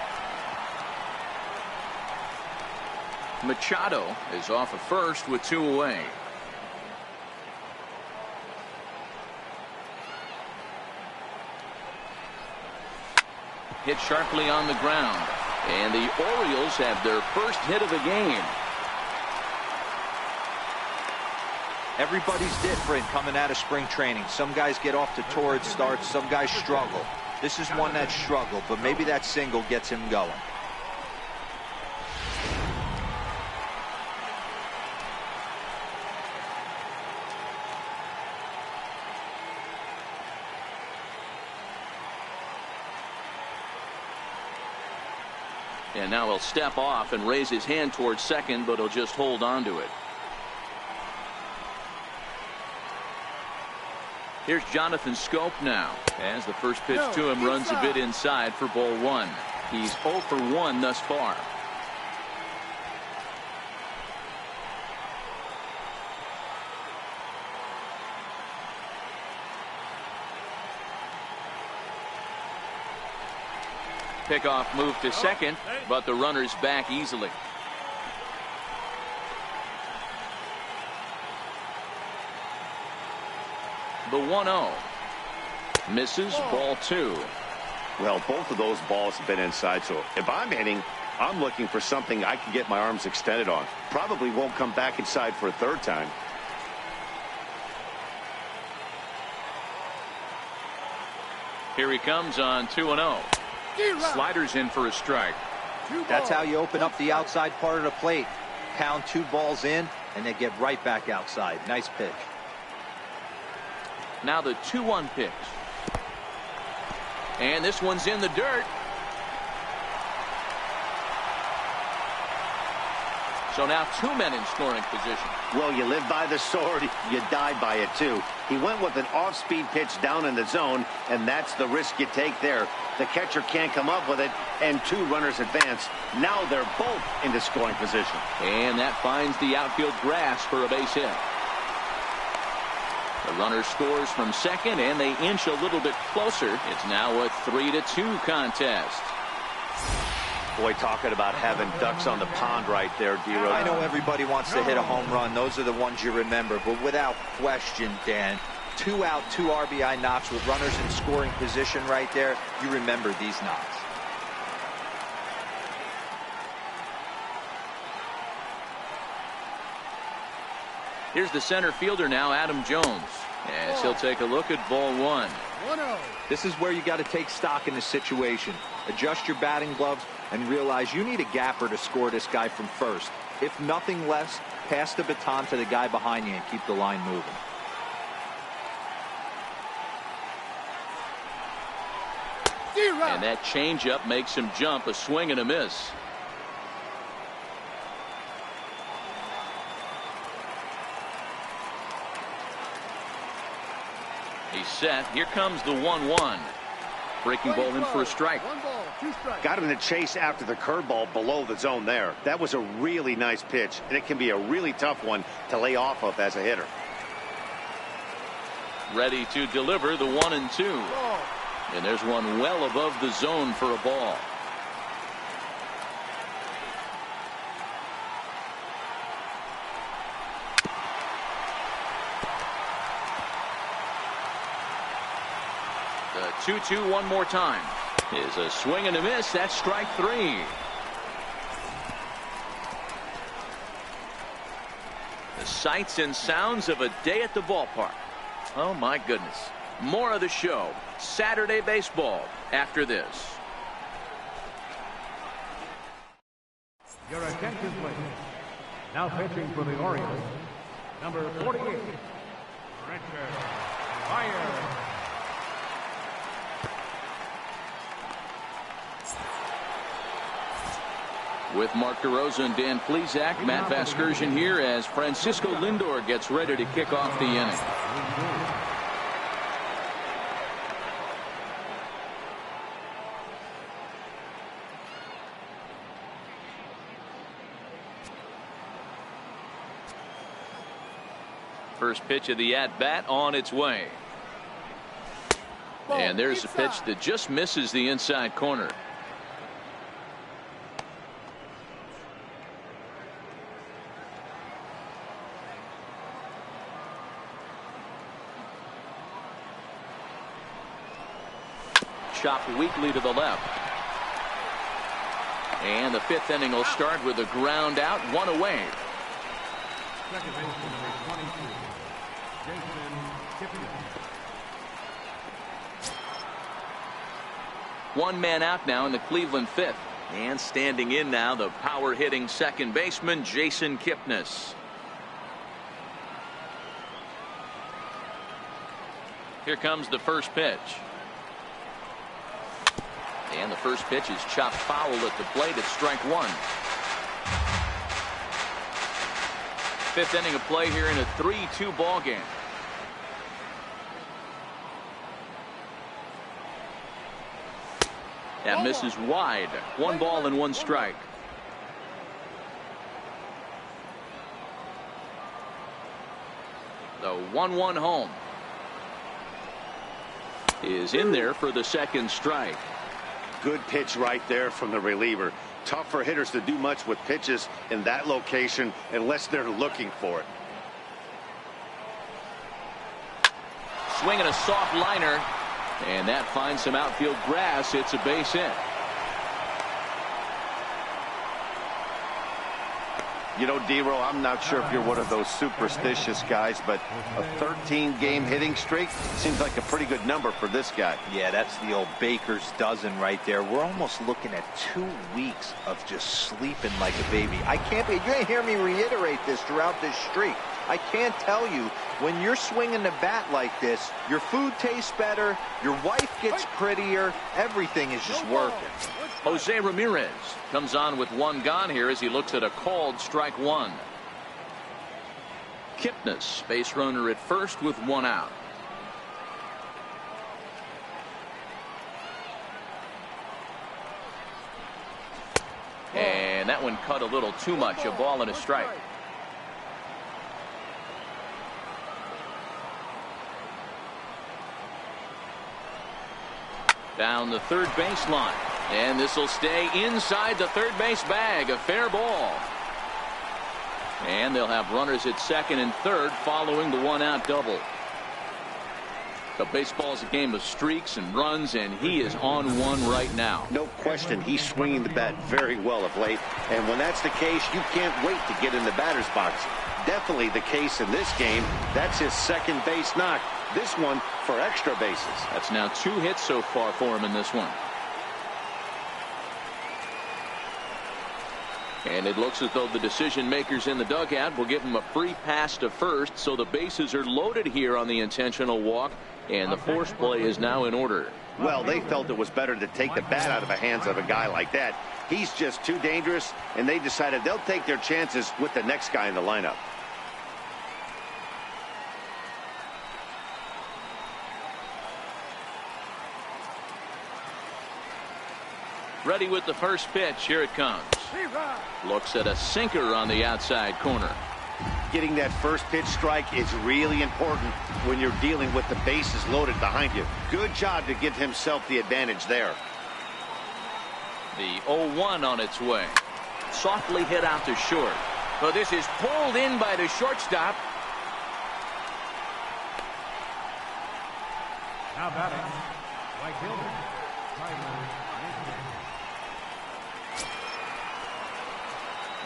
Machado is off at first with 2 away. Hit sharply on the ground. And the Orioles have their first hit of the game. Everybody's different coming out of spring training. Some guys get off to torrid starts. Some guys struggle. This is one that struggled, but maybe that single gets him going. And now he'll step off and raise his hand towards second, but he'll just hold on to it. Here's Jonathan Schoop now, as the first pitch to him runs a bit inside for ball one. He's 0 for 1 thus far. Pickoff move to second, but the runner's back easily. The 1-0 misses, ball 2. Well, both of those balls have been inside, so if I'm hitting, I'm looking for something I can get my arms extended on. Probably won't come back inside for a third time. Here he comes on 2-0. Sliders in for a strike. That's how you open up the outside part of the plate. Pound 2 balls in and then get right back outside. Nice pitch. Now the 2-1 pitch. And this one's in the dirt. So now 2 men in scoring position. Well, you live by the sword, you die by it too. He went with an off-speed pitch down in the zone, and that's the risk you take there. The catcher can't come up with it, and 2 runners advance. Now they're both into scoring position. And that finds the outfield grass for a base hit. The runner scores from second, and they inch a little bit closer. It's now a 3-2 contest. Boy, talking about having ducks on the pond right there, D-Rod. I know everybody wants to hit a home run. Those are the ones you remember. But without question, Dan, 2 out, 2 RBI knocks with runners in scoring position right there. You remember these knocks. Here's the center fielder now, Adam Jones, as he'll take a look at ball one. 1-0. This is where you got to take stock in the situation. Adjust your batting gloves and realize you need a gapper to score this guy from first. If nothing less, pass the baton to the guy behind you and keep the line moving. And that changeup makes him jump, a swing and a miss. He's set. Here comes the 1-1. Breaking ball in for a strike. 1 ball, 2 strikes. Got him to chase after the curveball below the zone there. That was a really nice pitch, and it can be a really tough one to lay off of as a hitter. Ready to deliver the 1-2. Ball. And there's one well above the zone for a ball. The 2-2 one more time is a swing and a miss. That's strike 3. The sights and sounds of a day at the ballpark. Oh my goodness. More of the show, Saturday Baseball, after this. Your attention, please. Now pitching for the Orioles, number 48, Richard Fire. With Mark DeRosa and Dan Plesac, Matt Vasgersian here as Francisco Lindor gets ready to kick off the inning. First pitch of the at-bat on its way. And there's a pitch that just misses the inside corner. Chopped weakly to the left. And the 5th inning will start with a ground out, 1 away. Second baseman, number 22, Jason Kipnis. 1 man out now in the Cleveland 5th. And standing in now, the power hitting second baseman, Jason Kipnis. Here comes the first pitch. And the first pitch is chopped foul at the plate at strike 1. 5th inning of play here in a 3-2 ball game. That misses wide. 1 ball and 1 strike. The 1-1 home is in there for the second strike. Good pitch right there from the reliever. Tough for hitters to do much with pitches in that location unless they're looking for it. Swinging a soft liner, and that finds some outfield grass. It's a base hit. You know, D-Row, I'm not sure if you're one of those superstitious guys, but a 13-game hitting streak seems like a pretty good number for this guy. Yeah, that's the old baker's dozen right there. We're almost looking at 2 weeks of just sleeping like a baby. You're going to hear me reiterate this throughout this streak. I can't tell you, when you're swinging the bat like this, your food tastes better, your wife gets prettier, everything is just working. Jose Ramirez comes on with 1 gone here as he looks at a called strike 1. Kipnis, base runner at first with 1 out. And that one cut a little too much, a ball and a strike. Down the third baseline. And this will stay inside the third base bag. A fair ball. And they'll have runners at second and third following the 1-out double. The baseball's a game of streaks and runs, and he is on one right now. No question, he's swinging the bat very well of late. And when that's the case, you can't wait to get in the batter's box. definitely the case in this game. That's his second base knock. This one for extra bases. That's now 2 hits so far for him in this one. And it looks as though the decision makers in the dugout will give him a free pass to first, so the bases are loaded here on the intentional walk, and the force play is now in order. Well, they felt it was better to take the bat out of the hands of a guy like that. He's just too dangerous, and they decided they'll take their chances with the next guy in the lineup. Ready with the first pitch. Here it comes. Looks at a sinker on the outside corner. Getting that first pitch strike is really important when you're dealing with the bases loaded behind you. Good job to give himself the advantage there. The 0-1 on its way. Softly hit out to short. But this is pulled in by the shortstop. Now batting, right fielder, Tyler Naquin.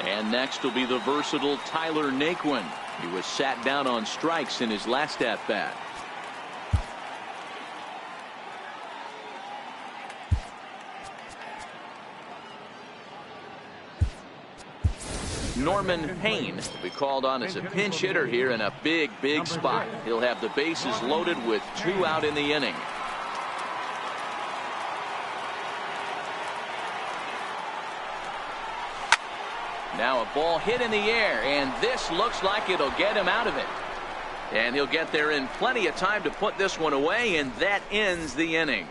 And next will be the versatile Tyler Naquin. He was sat down on strikes in his last at-bat. Norman Payne will be called on as a pinch hitter here in a big spot. He'll have the bases loaded with 2 out in the inning. Now a ball hit in the air, and this looks like it'll get him out of it. And he'll get there in plenty of time to put this one away, and that ends the inning.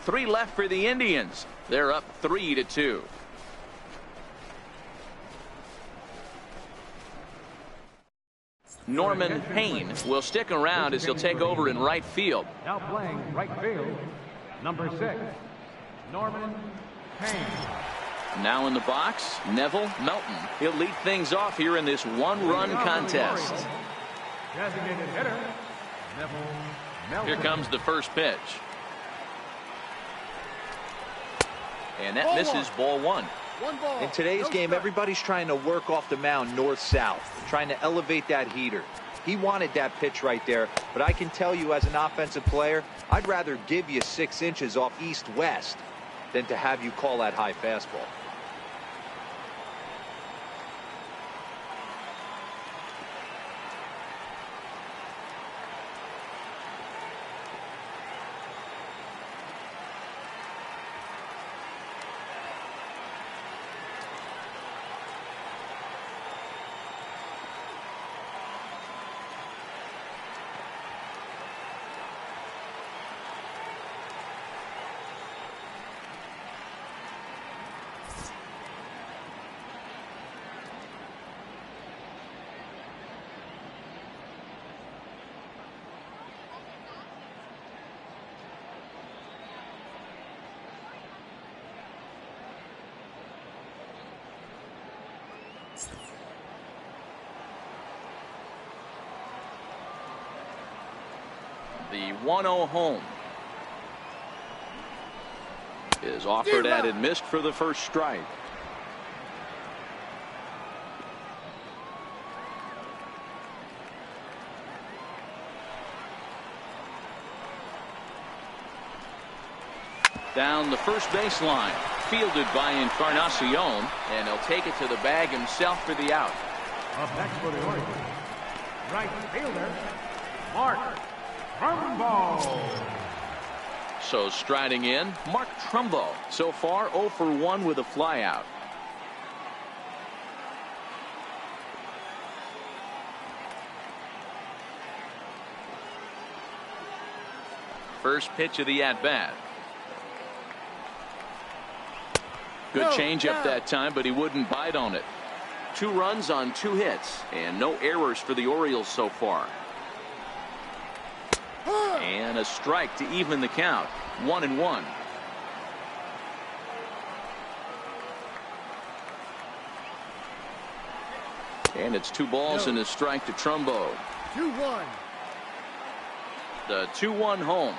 3 left for the Indians. They're up 3-2. Norman Payne will stick around as he'll take over in right field. Now playing right field, number 6, Norman Payne. Now in the box, Neville Melton. He'll lead things off here in this 1-run contest. Designated hitter, Neville Melton. Here comes the first pitch. And that misses ball 1. In today's game, everybody's trying to work off the mound north-south, trying to elevate that heater. He wanted that pitch right there, but I can tell you as an offensive player, I'd rather give you 6 inches off east-west than to have you call that high fastball. The 1-0 home is offered at and missed for the first strike. Down the first baseline, fielded by Encarnacion, and he'll take it to the bag himself for the out. Up next for the Orioles, right fielder, Mark Trumbo. So striding in, Mark Trumbo. So far 0 for 1 with a flyout. First pitch of the at-bat. Good changeup that time, but he wouldn't bite on it. 2 runs on 2 hits, and no errors for the Orioles so far. And a strike to even the count. 1-1. And it's 2 balls and a strike to Trumbo. 2-1. The 2-1 home.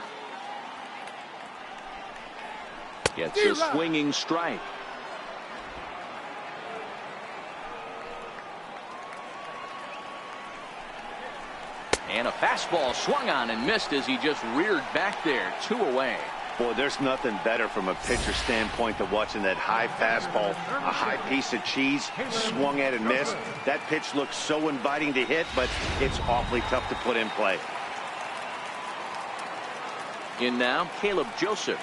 Gets a swinging strike. And a fastball swung on and missed as he just reared back there. 2 away. Boy, there's nothing better from a pitcher standpoint than watching that high fastball, a high piece of cheese, swung at and missed. That pitch looks so inviting to hit, but it's awfully tough to put in play. In now, Caleb Joseph.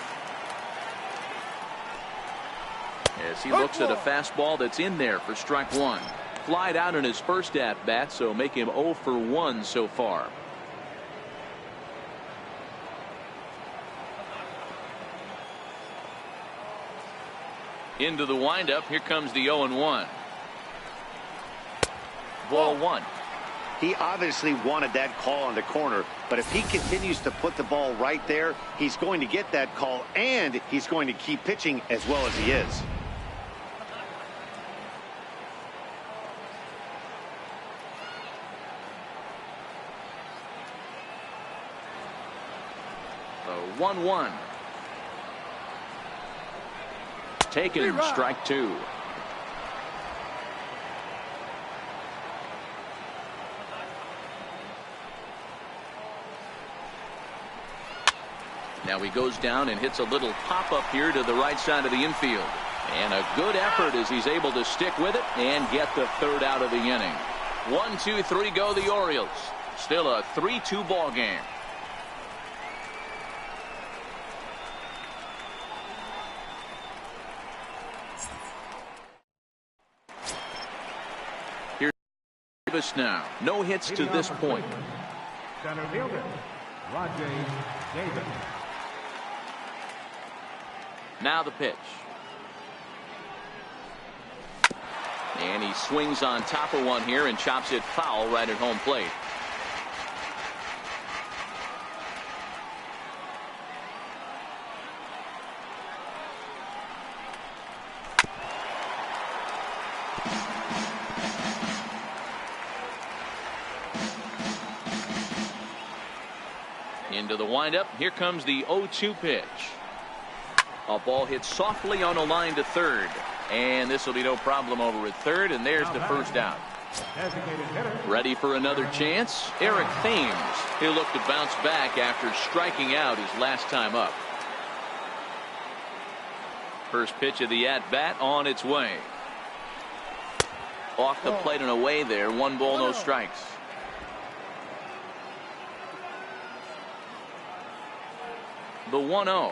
As he looks at a fastball that's in there for strike 1. Flied out in his first at-bat, so make him 0 for 1 so far. Into the windup. Here comes the 0-1. Ball 1. He obviously wanted that call on the corner, but if he continues to put the ball right there, he's going to get that call, and he's going to keep pitching as well as he is. The 1-1. Taken, strike 2. Now he goes down and hits a little pop-up here to the right side of the infield. And a good effort as he's able to stick with it and get the 3rd out of the inning. 1, 2, 3 go the Orioles. Still a 3-2 ball game. Now, no hits to this point. Center fielder, Rajay Davis. Now the pitch. And he swings on top of one here and chops it foul right at home plate. Into the windup. Here comes the 0-2 pitch. A ball hit softly on a line to third. And this will be no problem over at third. And there's the first out. Ready for another chance? Eric Thames. He'll look to bounce back after striking out his last time up. First pitch of the at-bat on its way. Off the plate and away there. 1 ball, no strikes. The 1-0.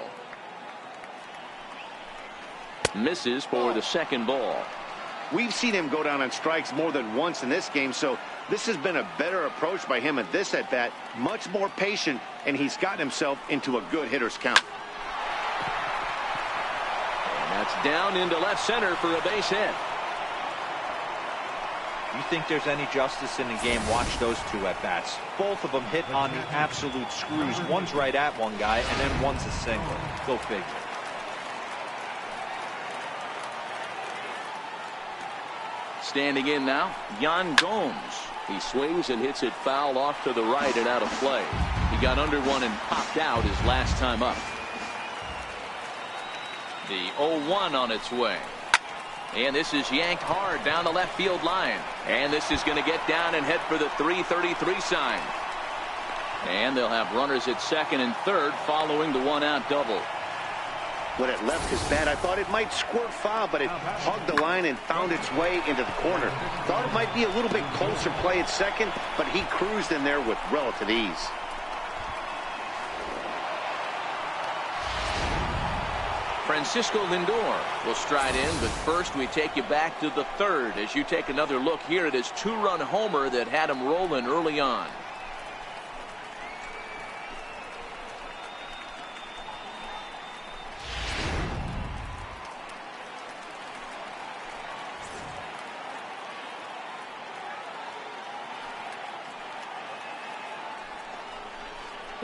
Misses for the second ball. We've seen him go down on strikes more than once in this game, so this has been a better approach by him at this at-bat. Much more patient, and he's gotten himself into a good hitter's count. And that's down into left center for a base hit. You think there's any justice in the game, watch those 2 at-bats. Both of them hit on the absolute screws. One's right at one guy, and then one's a single. Go figure. Standing in now, Yan Gomes. He swings and hits it foul off to the right and out of play. He got under one and popped out his last time up. The 0-1 on its way. And this is yanked hard down the left field line. And this is going to get down and head for the 333 sign. And they'll have runners at second and third following the 1-out double. When it left his bat, I thought it might squirt foul, but it hugged the line and found its way into the corner. Thought it might be a little bit closer play at second, but he cruised in there with relative ease. Francisco Lindor will stride in, but first we take you back to the 3rd as you take another look here at his 2-run homer that had him rolling early on.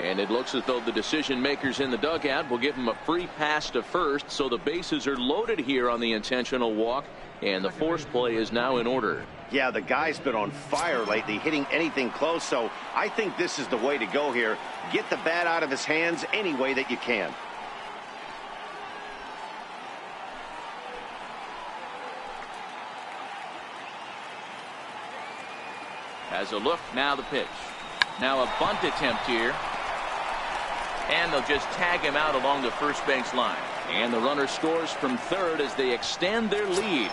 And it looks as though the decision makers in the dugout will give him a free pass to first, so the bases are loaded here on the intentional walk, and the force play is now in order. Yeah, the guy's been on fire lately, hitting anything close, so I think this is the way to go here. Get the bat out of his hands any way that you can. As a look, now the pitch. Now a bunt attempt here. And they'll just tag him out along the first base line. And the runner scores from third as they extend their lead.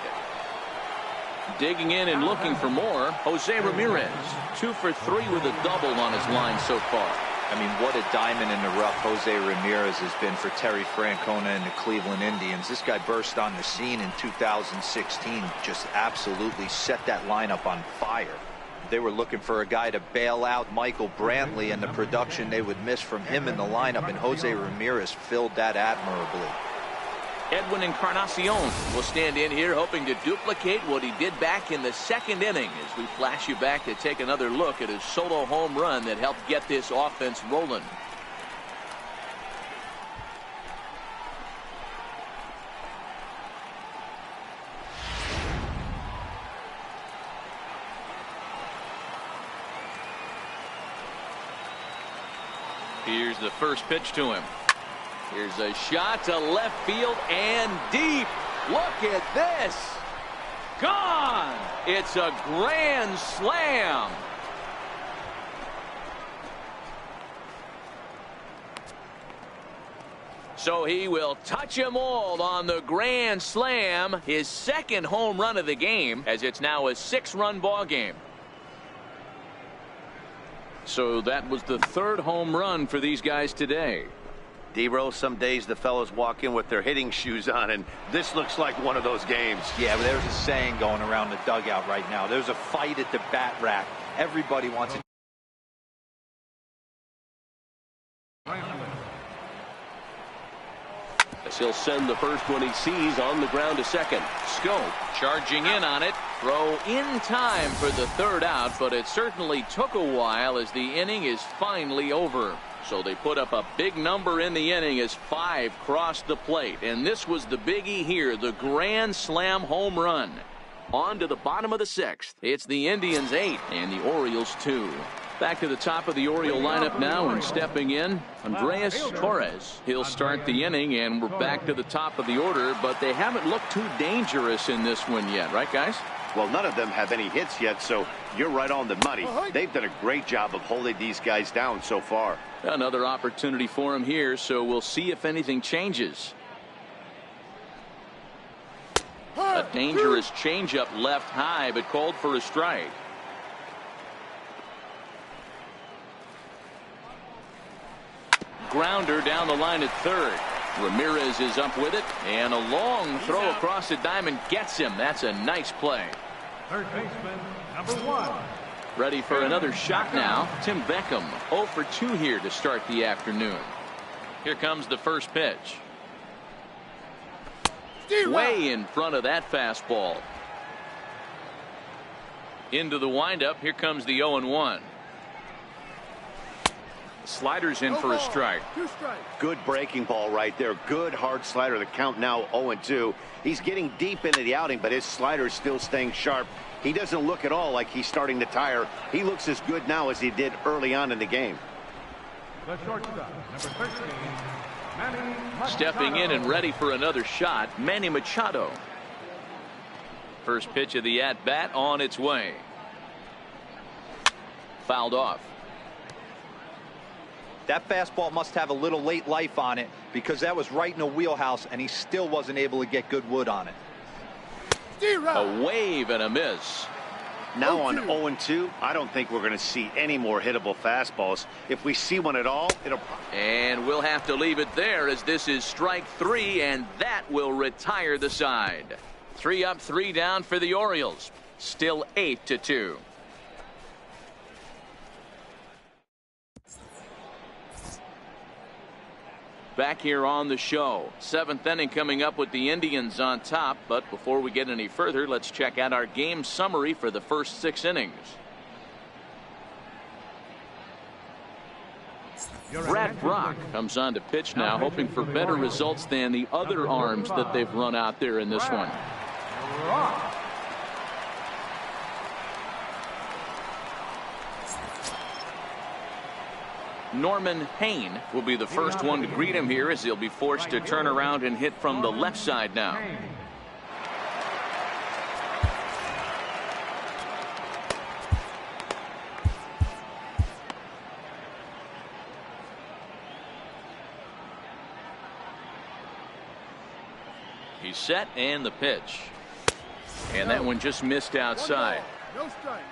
Digging in and looking for more, Jose Ramirez. 2 for 3 with a double on his line so far. I mean, what a diamond in the rough Jose Ramirez has been for Terry Francona and the Cleveland Indians. This guy burst on the scene in 2016, just absolutely set that lineup on fire. They were looking for a guy to bail out Michael Brantley and the production they would miss from him in the lineup, and Jose Ramirez filled that admirably. Edwin Encarnacion will stand in here hoping to duplicate what he did back in the second inning as we flash you back to take another look at his solo home run that helped get this offense rolling. Here's the first pitch to him. Here's a shot to left field and deep. Look at this. Gone. It's a grand slam. So he will touch them all on the grand slam. His second home run of the game, as it's now a 6-run ball game. So that was the third home run for these guys today. D-Rose, some days the fellows walk in with their hitting shoes on, and this looks like one of those games. Yeah, but there's a saying going around the dugout right now. There's a fight at the bat rack. Everybody wants it. As he'll send the first one he sees on the ground to second. Schoop charging in on it. Throw in time for the third out, but it certainly took a while as the inning is finally over. So they put up a big number in the inning as 5 crossed the plate. And this was the biggie here, the grand slam home run. On to the bottom of the 6th. It's the Indians 8 and the Orioles 2. Back to the top of the Oriole lineup now, and stepping in, Andres Torres. He'll start the inning, and we're back to the top of the order, but they haven't looked too dangerous in this one yet, right, guys? Well, none of them have any hits yet, so you're right on the money. They've done a great job of holding these guys down so far. Another opportunity for him here, so we'll see if anything changes. A dangerous changeup left high, but called for a strike. Grounder down the line at third. Ramirez is up with it, and a long throw across the diamond gets him. That's a nice play. Third baseman, number 1. Ready for another shot now. Tim Beckham 0 for 2 here to start the afternoon. Here comes the first pitch. Way in front of that fastball. Into the windup. Here comes the 0-1. Sliders in for a strike. Good breaking ball right there. Good hard slider. The count now 0-2. He's getting deep into the outing, but his slider is still staying sharp. He doesn't look at all like he's starting to tire. He looks as good now as he did early on in the game. The shortstop, number 13, Manny Machado. Stepping in and ready for another shot, Manny Machado. First pitch of the at-bat on its way. Fouled off. That fastball must have a little late life on it, because that was right in the wheelhouse, and he still wasn't able to get good wood on it. A wave and a miss. Now on 0-2, I don't think we're going to see any more hittable fastballs. If we see one at all, it'll... And we'll have to leave it there, as this is strike 3, and that will retire the side. 3 up, 3 down for the Orioles. Still 8-2. Back here on the show. 7th inning coming up with the Indians on top. But before we get any further, let's check out our game summary for the first 6 innings. Brad Brock comes on to pitch now, hoping for better results than the other arms that they've run out there in this one. Norman Payne will be the first one to greet him here, as he'll be forced to turn around and hit from the left side now. He's set and the pitch. And that one just missed outside. No strikes.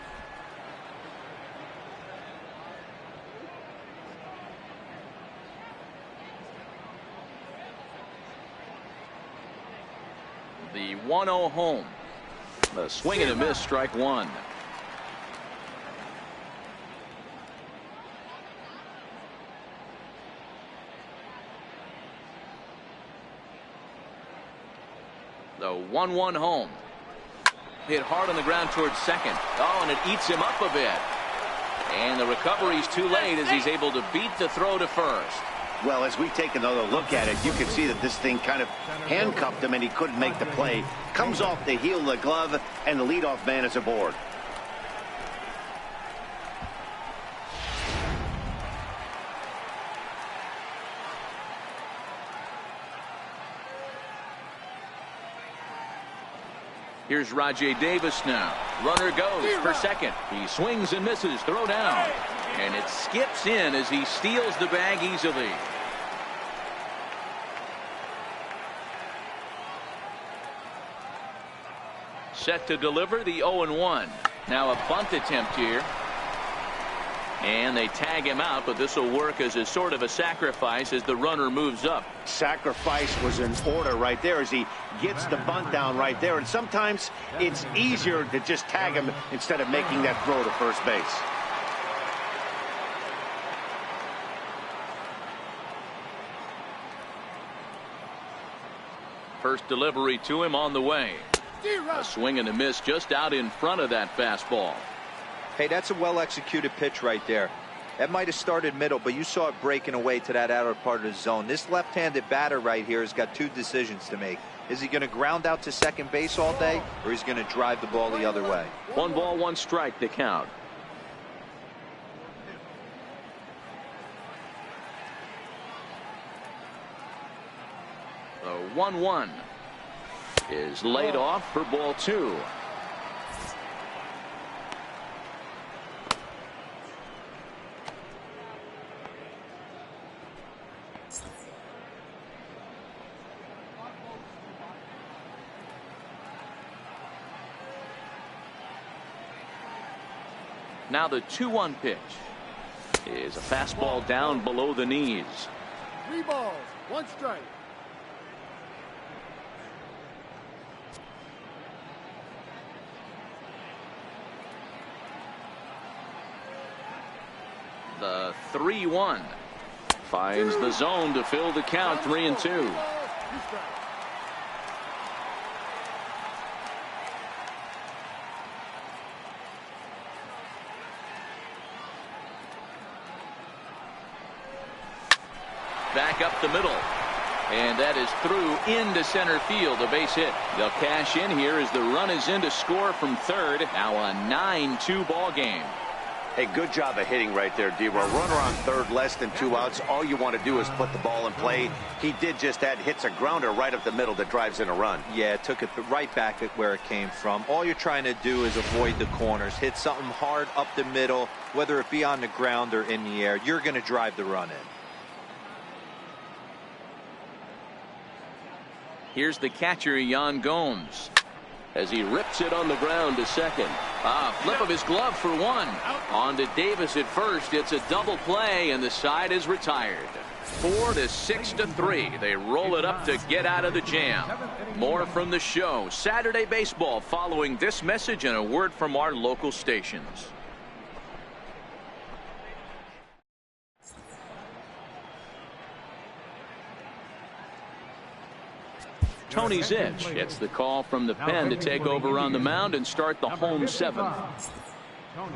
The 1-0 home. The swing and a miss, strike one. The 1-1 home. Hit hard on the ground towards second. Oh, and it eats him up a bit. And the recovery's too late as he's able to beat the throw to first. Well, as we take another look at it, you can see that this thing kind of handcuffed him and he couldn't make the play. Comes off the heel of the glove, and the leadoff man is aboard. Here's Rajai Davis now. Runner goes for second. He swings and misses. Throw down. And it skips in as he steals the bag easily. Set to deliver the 0-1. Now a bunt attempt here. And they tag him out, but this will work as a sort of a sacrifice as the runner moves up. Sacrifice was in order right there as he gets the bunt down right there. And sometimes it's easier to just tag him instead of making that throw to first base. First delivery to him on the way. A swing and a miss just out in front of that fastball. Hey, that's a well-executed pitch right there. That might have started middle, but you saw it breaking away to that outer part of the zone. This left-handed batter right here has got two decisions to make. Is he going to ground out to second base all day, or is he going to drive the ball the other way? 1 ball, 1 strike, the count. The 1-1 is laid off for ball 2. Now the 2-1 pitch is a fastball down below the knees. 3 balls, 1 strike. The 3-1 finds the zone to fill the count. 3-2. Back up the middle, and that is through into center field. A base hit. They'll cash in here as the run is in to score from third. Now a 9-2 ball game. Hey, good job of hitting right there, D. Well, runner on third, less than 2 outs. All you want to do is put the ball in play. He did just that. Hits a grounder right up the middle that drives in a run. Yeah, took it right back at where it came from. All you're trying to do is avoid the corners. Hit something hard up the middle, whether it be on the ground or in the air. You're going to drive the run in. Here's the catcher, Yan Gomes, as he rips it on the ground to second. Flip of his glove for 1. On to Davis at first. It's a double play, and the side is retired. 4-6-3. They roll it up to get out of the jam. More from the show. Saturday Baseball following this message and a word from our local stations. Tony Zych gets the call from the pen to take over on the mound and start the home 7th. Tony.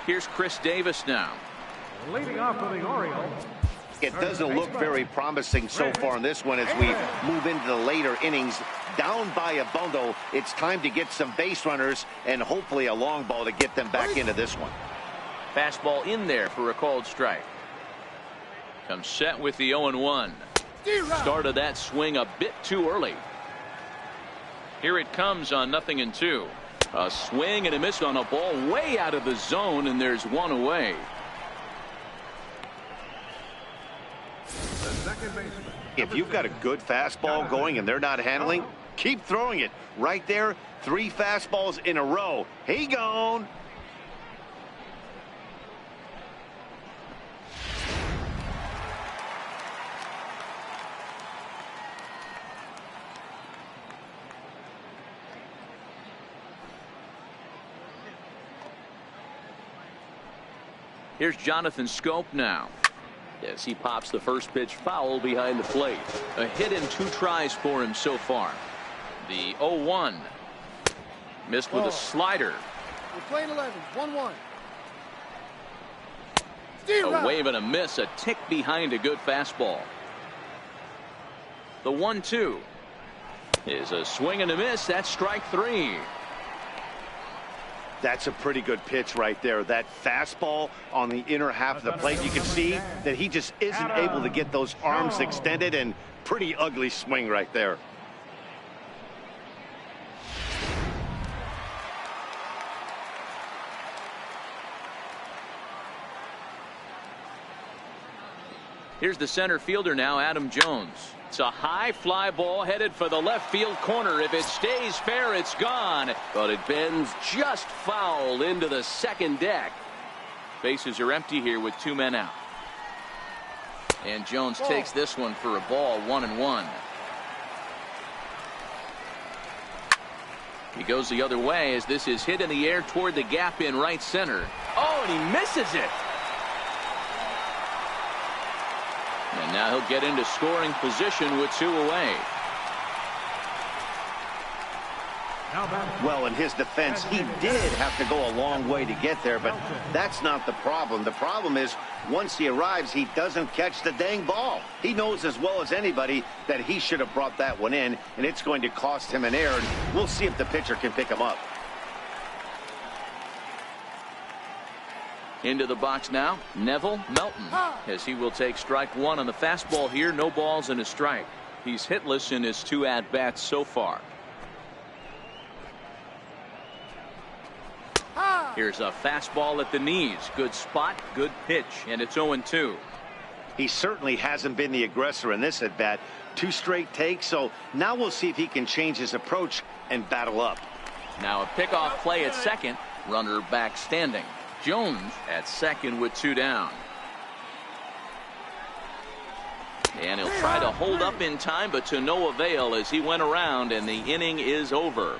Here's Chris Davis now. Leading off for the Orioles. It doesn't look very promising so far in this one as we move into the later innings. Down by a bundle, it's time to get some base runners and hopefully a long ball to get them back into this one. Fastball in there for a called strike. Comes set with the 0-1. Started that swing a bit too early. Here it comes on 0-2. A swing and a miss on a ball way out of the zone, and there's one away. If you've got a good fastball going and they're not handling, keep throwing it. Right there, 3 fastballs in a row. He gone. Here's Jonathan Schoop now. As he pops the first pitch foul behind the plate. A hit in 2 tries for him so far. The 0-1. Missed with a slider. We're playing 11. 1-1. A wave and a miss. A tick behind a good fastball. The 1-2 is a swing and a miss. That's strike 3. That's a pretty good pitch right there. That fastball on the inner half of the plate. You can see that he just isn't able to get those arms extended, and pretty ugly swing right there. Here's the center fielder now, Adam Jones. It's a high fly ball headed for the left field corner. If it stays fair, it's gone. But it bends just foul into the second deck. Bases are empty here with 2 men out. And Jones takes this one for a ball, 1-1. He goes the other way as this is hit in the air toward the gap in right center. Oh, and he misses it. And now he'll get into scoring position with 2 away. Well, in his defense, he did have to go a long way to get there, but that's not the problem. The problem is once he arrives, he doesn't catch the dang ball. He knows as well as anybody that he should have brought that one in, and it's going to cost him an error. And we'll see if the pitcher can pick him up. Into the box now, Neville Melton, as he will take strike 1 on the fastball here. No balls and a strike. He's hitless in his 2 at-bats so far. Here's a fastball at the knees. Good spot, good pitch, and it's 0-2. He certainly hasn't been the aggressor in this at-bat. 2 straight takes, so now we'll see if he can change his approach and battle up. Now a pickoff play at second. Runner back standing. Jones at second with 2 down. And he'll try to hold up in time, but to no avail as he went around, and the inning is over.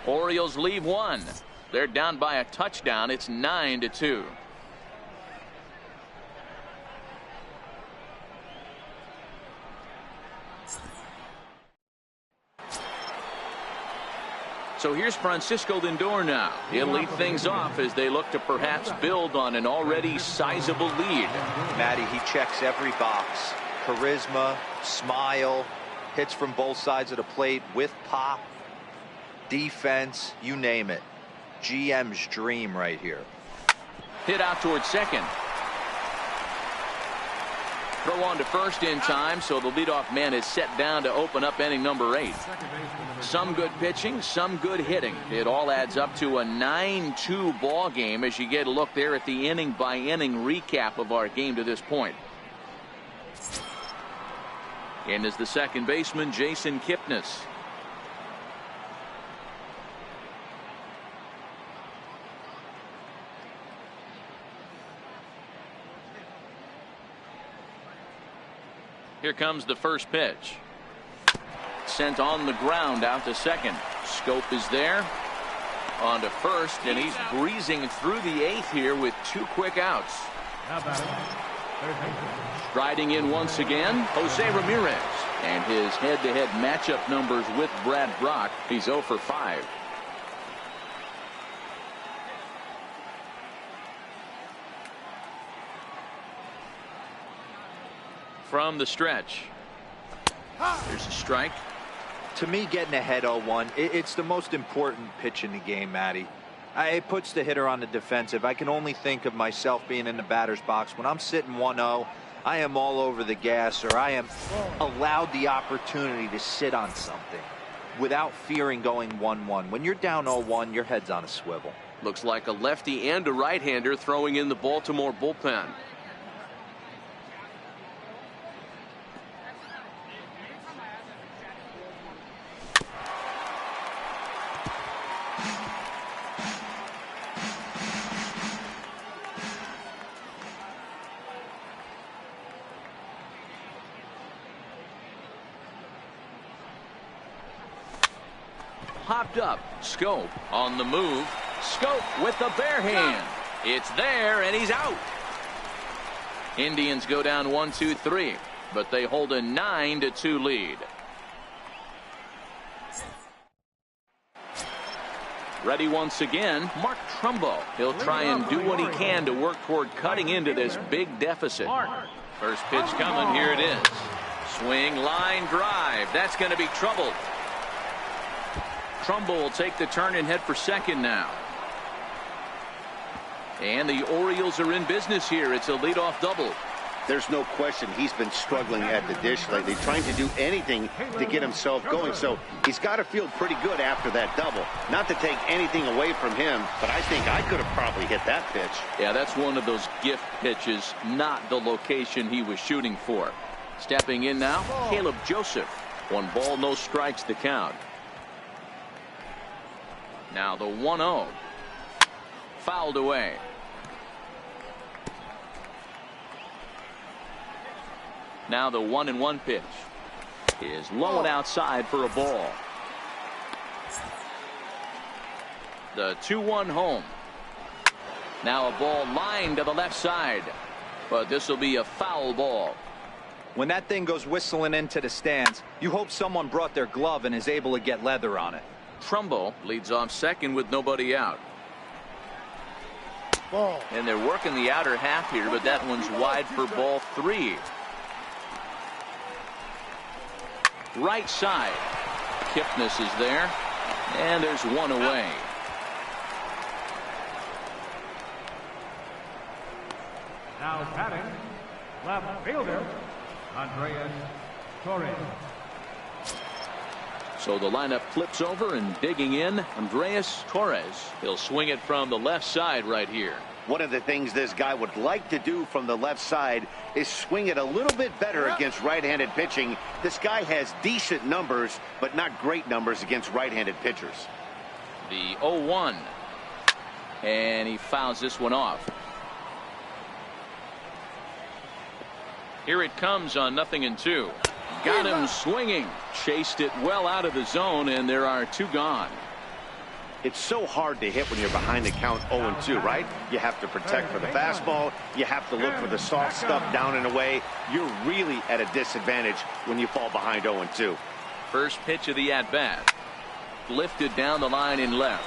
Orioles leave 1. They're down by a touchdown. It's 9-2. So here's Francisco Lindor now. He'll lead things off as they look to perhaps build on an already sizable lead. Matty, he checks every box. Charisma, smile, hits from both sides of the plate with pop, defense, you name it. GM's dream right here. Hit out towards second. Throw on to first in time, so the leadoff man is set down to open up inning number 8. Some good pitching, some good hitting. It all adds up to a 9-2 ball game as you get a look there at the inning by inning recap of our game to this point. And is the second baseman, Jason Kipnis. Here comes the first pitch. Sent on the ground out to second. Schoop is there. On to first, and he's breezing through the 8th here with 2 quick outs. Striding in once again, Jose Ramirez. And his head-to-head matchup numbers with Brad Brach. He's 0 for 5. from the stretch. There's a strike. To me, getting ahead 0-1, it's the most important pitch in the game, Matty. It puts the hitter on the defensive. I can only think of myself being in the batter's box. When I'm sitting 1-0, I am all over the gas, or I am allowed the opportunity to sit on something without fearing going 1-1. When you're down 0-1, your head's on a swivel. Looks like a lefty and a right-hander throwing in the Baltimore bullpen. Popped up. Schoop on the move. Schoop with the bare hand. It's there, and he's out. Indians go down 1-2-3, but they hold a 9-2 lead. Ready once again, Mark Trumbo. He'll try and do what he can to work toward cutting into this big deficit. First pitch coming. Here it is. Swing, line, drive. That's going to be trouble. Trumbo will take the turn and head for second now. And the Orioles are in business here. It's a leadoff double. There's no question he's been struggling at the dish lately, trying to do anything to get himself going. So he's got to feel pretty good after that double. Not to take anything away from him, but I think I could have probably hit that pitch. Yeah, that's one of those gift pitches, not the location he was shooting for. Stepping in now, Caleb Joseph. 1 ball, no strikes to count. Now the 1-0. Fouled away. Now the 1-1 pitch is low and outside for a ball. The 2-1 home. Now a ball lined to the left side, but this will be a foul ball. When that thing goes whistling into the stands, you hope someone brought their glove and is able to get leather on it. Trumbo leads off second with nobody out. Ball. And they're working the outer half here, but that one's wide for ball 3. Right side. Kipnis is there, and there's one away. Now batting, left fielder, Andreas Torres. So the lineup flips over, and digging in, Andreas Torres. He'll swing it from the left side right here. One of the things this guy would like to do from the left side is swing it a little bit better against right-handed pitching. This guy has decent numbers, but not great numbers against right-handed pitchers. The 0-1. And he fouls this one off. Here it comes on 0-2. Got him swinging. Chased it well out of the zone, and there are 2 gone. It's so hard to hit when you're behind the count 0-2, right? You have to protect for the fastball. You have to look for the soft stuff down and away. You're really at a disadvantage when you fall behind 0-2. First pitch of the at-bat. Lifted down the line in left.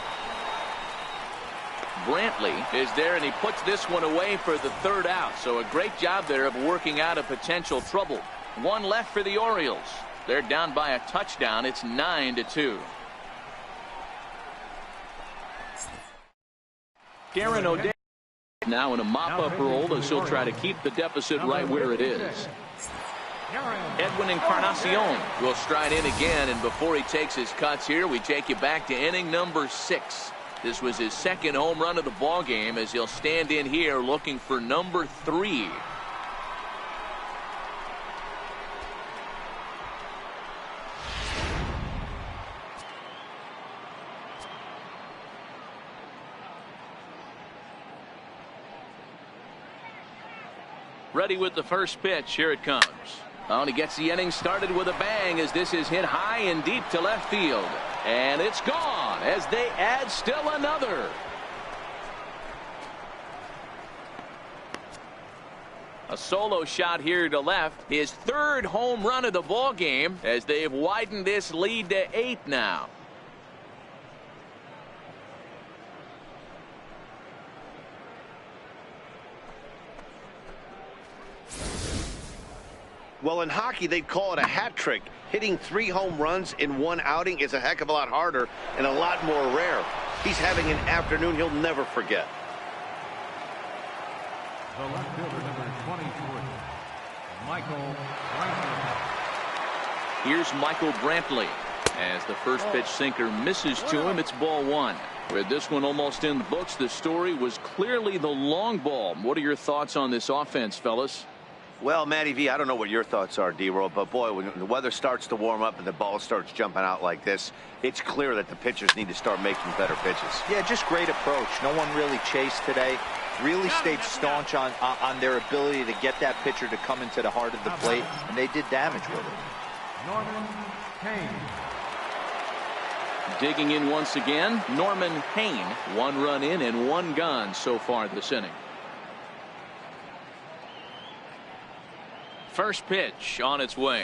Brantley is there, and he puts this one away for the 3rd out. So a great job there of working out a potential trouble. 1 left for the Orioles. They're down by a touchdown. It's 9-2. Darren O'Day now in a mop-up role as he'll try to keep the deficit right where it is. Edwin Encarnacion will stride in again, and before he takes his cuts here, we take you back to inning number 6. This was his 2nd home run of the ball game as he'll stand in here looking for number 3. Ready with the first pitch. Here it comes. Oh, and he gets the inning started with a bang as this is hit high and deep to left field. And it's gone as they add still another. A solo shot here to left. His 3rd home run of the ball game as they've widened this lead to 8 now. Well, in hockey, they'd call it a hat trick. Hitting 3 home runs in one outing is a heck of a lot harder and a lot more rare. He's having an afternoon he'll never forget. The left fielder, number 23, Michael Brantley. Here's Michael Brantley. As the first pitch sinker misses to him, it's ball 1. With this one almost in the books, the story was clearly the long ball. What are your thoughts on this offense, fellas? Well, Matty V, I don't know what your thoughts are, D-Roll, but boy, when the weather starts to warm up and the ball starts jumping out like this, it's clear that the pitchers need to start making better pitches. Yeah, just great approach. No one really chased today. Really stayed staunch on their ability to get that pitcher to come into the heart of the plate, and they did damage with it. Norman Cain. Digging in once again, Norman Cain. 1 run in and 1 gone so far this inning. First pitch on its way.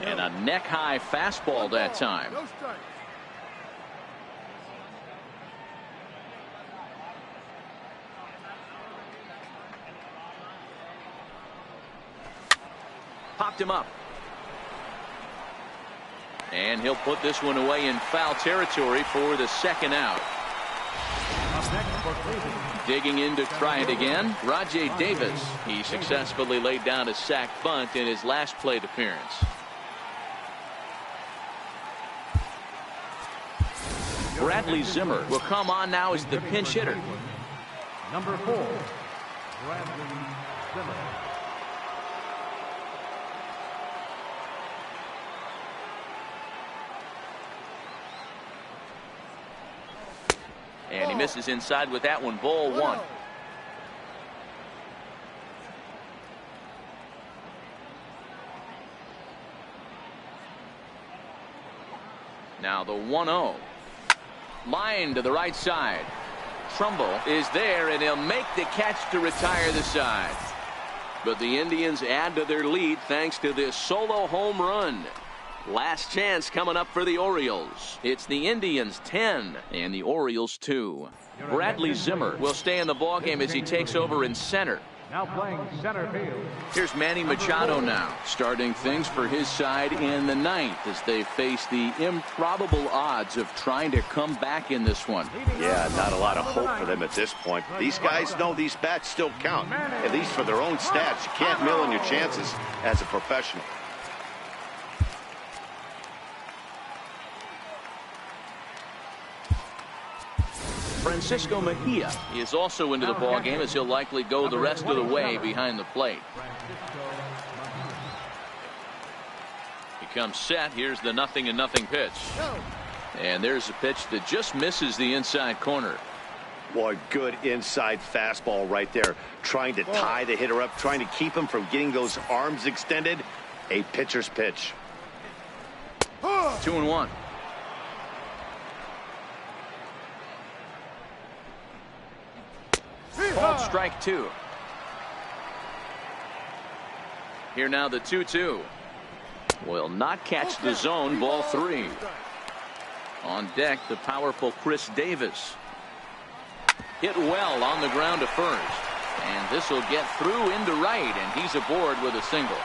And a neck-high fastball that time. No strikes. Popped him up. And he'll put this one away in foul territory for the second out. Up next for Cleveland. Digging in to try it again, Rajay Davis. He successfully laid down a sac bunt in his last plate appearance. Bradley Zimmer will come on now as the pinch hitter. Number 4, Bradley Zimmer. And he misses inside with that one. Ball 1. Now the 1-0. Line to the right side. Trumbull is there, and he'll make the catch to retire the side. But the Indians add to their lead thanks to this solo home run. Last chance coming up for the Orioles. It's the Indians 10 and the Orioles 2. Bradley Zimmer will stay in the ballgame as he takes over in center. Now playing center field. Here's Manny Machado now, starting things for his side in the 9th as they face the improbable odds of trying to come back in this one. Yeah, not a lot of hope for them at this point. These guys know these bats still count, at least for their own stats. You can't mill in your chances as a professional. Francisco Mejia is also into the ballgame as he'll likely go the rest of the way behind the plate. He comes set. Here's the 0-0 pitch. And there's a pitch that just misses the inside corner. Boy, good inside fastball right there. Trying to tie the hitter up, trying to keep him from getting those arms extended. A pitcher's pitch. 2-1. Called strike 2. Here now the 2-2. Will not catch the zone. Ball 3. On deck, the powerful Chris Davis. Hit well on the ground to first. And this will get through into right, and he's aboard with a single.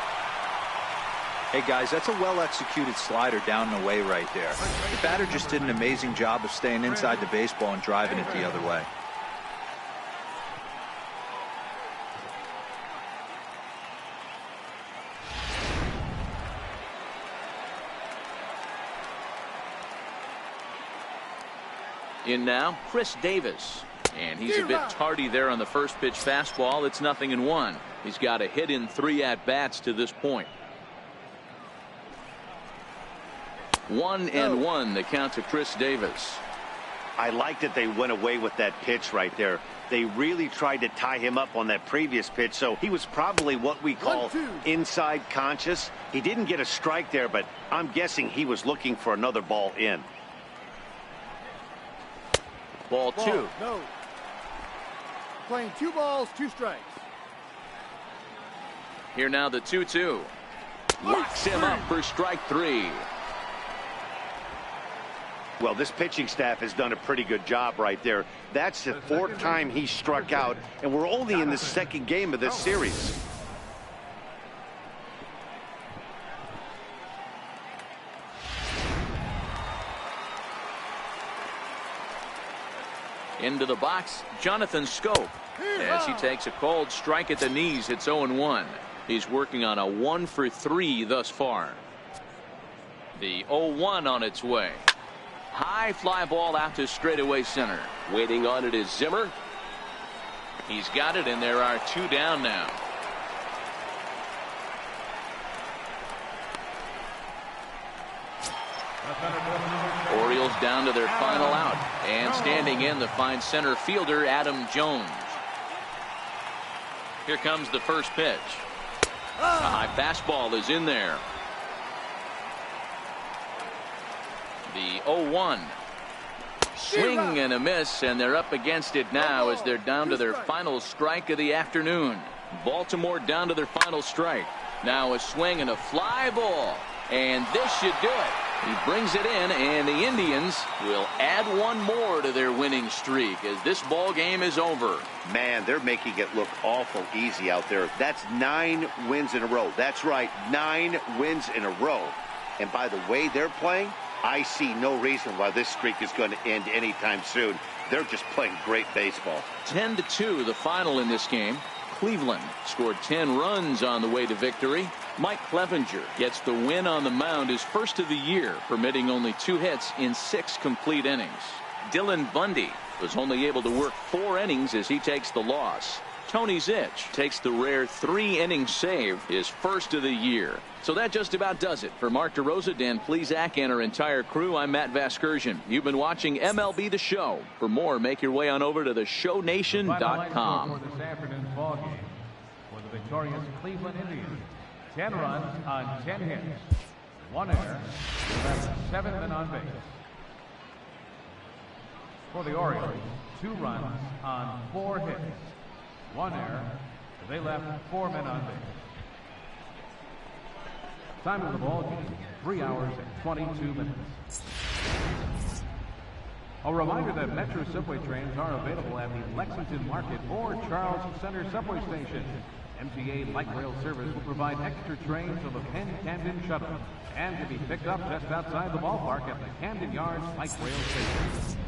Hey guys, that's a well-executed slider down and away right there. The batter just did an amazing job of staying inside the baseball and driving it the other way. In now, Chris Davis. And he's a bit tardy there on the first pitch fastball. It's 0-1. He's got a hit in 3 at-bats to this point. 1-1 the count to Chris Davis. I like that they went away with that pitch right there. They really tried to tie him up on that previous pitch, so he was probably what we call inside conscious. He didn't get a strike there, but I'm guessing he was looking for another ball in. Ball 2. No. Playing 2 balls, 2 strikes. Here now the 2-2. Locks him up for strike 3. Well, this pitching staff has done a pretty good job right there. That's the 4th time he struck out, and we're only in the 2nd game of this series. Into the box, Jonathan Schoop. As he takes a cold strike at the knees, it's 0-1. He's working on a 1-for-3 thus far. The 0-1 on its way. High fly ball out to straightaway center. Waiting on it is Zimmer. He's got it, and there are 2 down now. Orioles down to their final out, and standing in the fine center fielder Adam Jones. Here comes the first pitch. A high fastball is in there. The 0-1. Swing and a miss, and they're up against it now as they're down to their final strike of the afternoon. Baltimore down to their final strike. Now a swing and a fly ball, and this should do it. He brings it in, and the Indians will add 1 more to their winning streak as this ball game is over. Man, they're making it look awful easy out there. That's 9 wins in a row. That's right, 9 wins in a row. And by the way they're playing, I see no reason why this streak is going to end anytime soon. They're just playing great baseball. 10-2 the final in this game. Cleveland scored 10 runs on the way to victory. Mike Clevenger gets the win on the mound, his first of the year, permitting only 2 hits in 6 complete innings. Dylan Bundy was only able to work 4 innings as he takes the loss. Tony Zych takes the rare 3-inning save, his first of the year. So that just about does it. For Mark DeRosa, Dan Plesac, and our entire crew, I'm Matt Vasgersian. You've been watching MLB The Show. For more, make your way on over to theshownation.com. For this afternoon's ball game for the victorious Cleveland Indians. 10 runs on 10 hits. 1 error. Left 7 men on base. For the Orioles, 2 runs on 4 hits. 1 error. They left 4 men on base. Time of the ball game, 3 hours and 22 minutes. A reminder that Metro subway trains are available at the Lexington Market or Charles Center subway station. MTA Light Rail service will provide extra trains on the Penn Camden Shuttle and can be picked up just outside the ballpark at the Camden Yards Light Rail Station.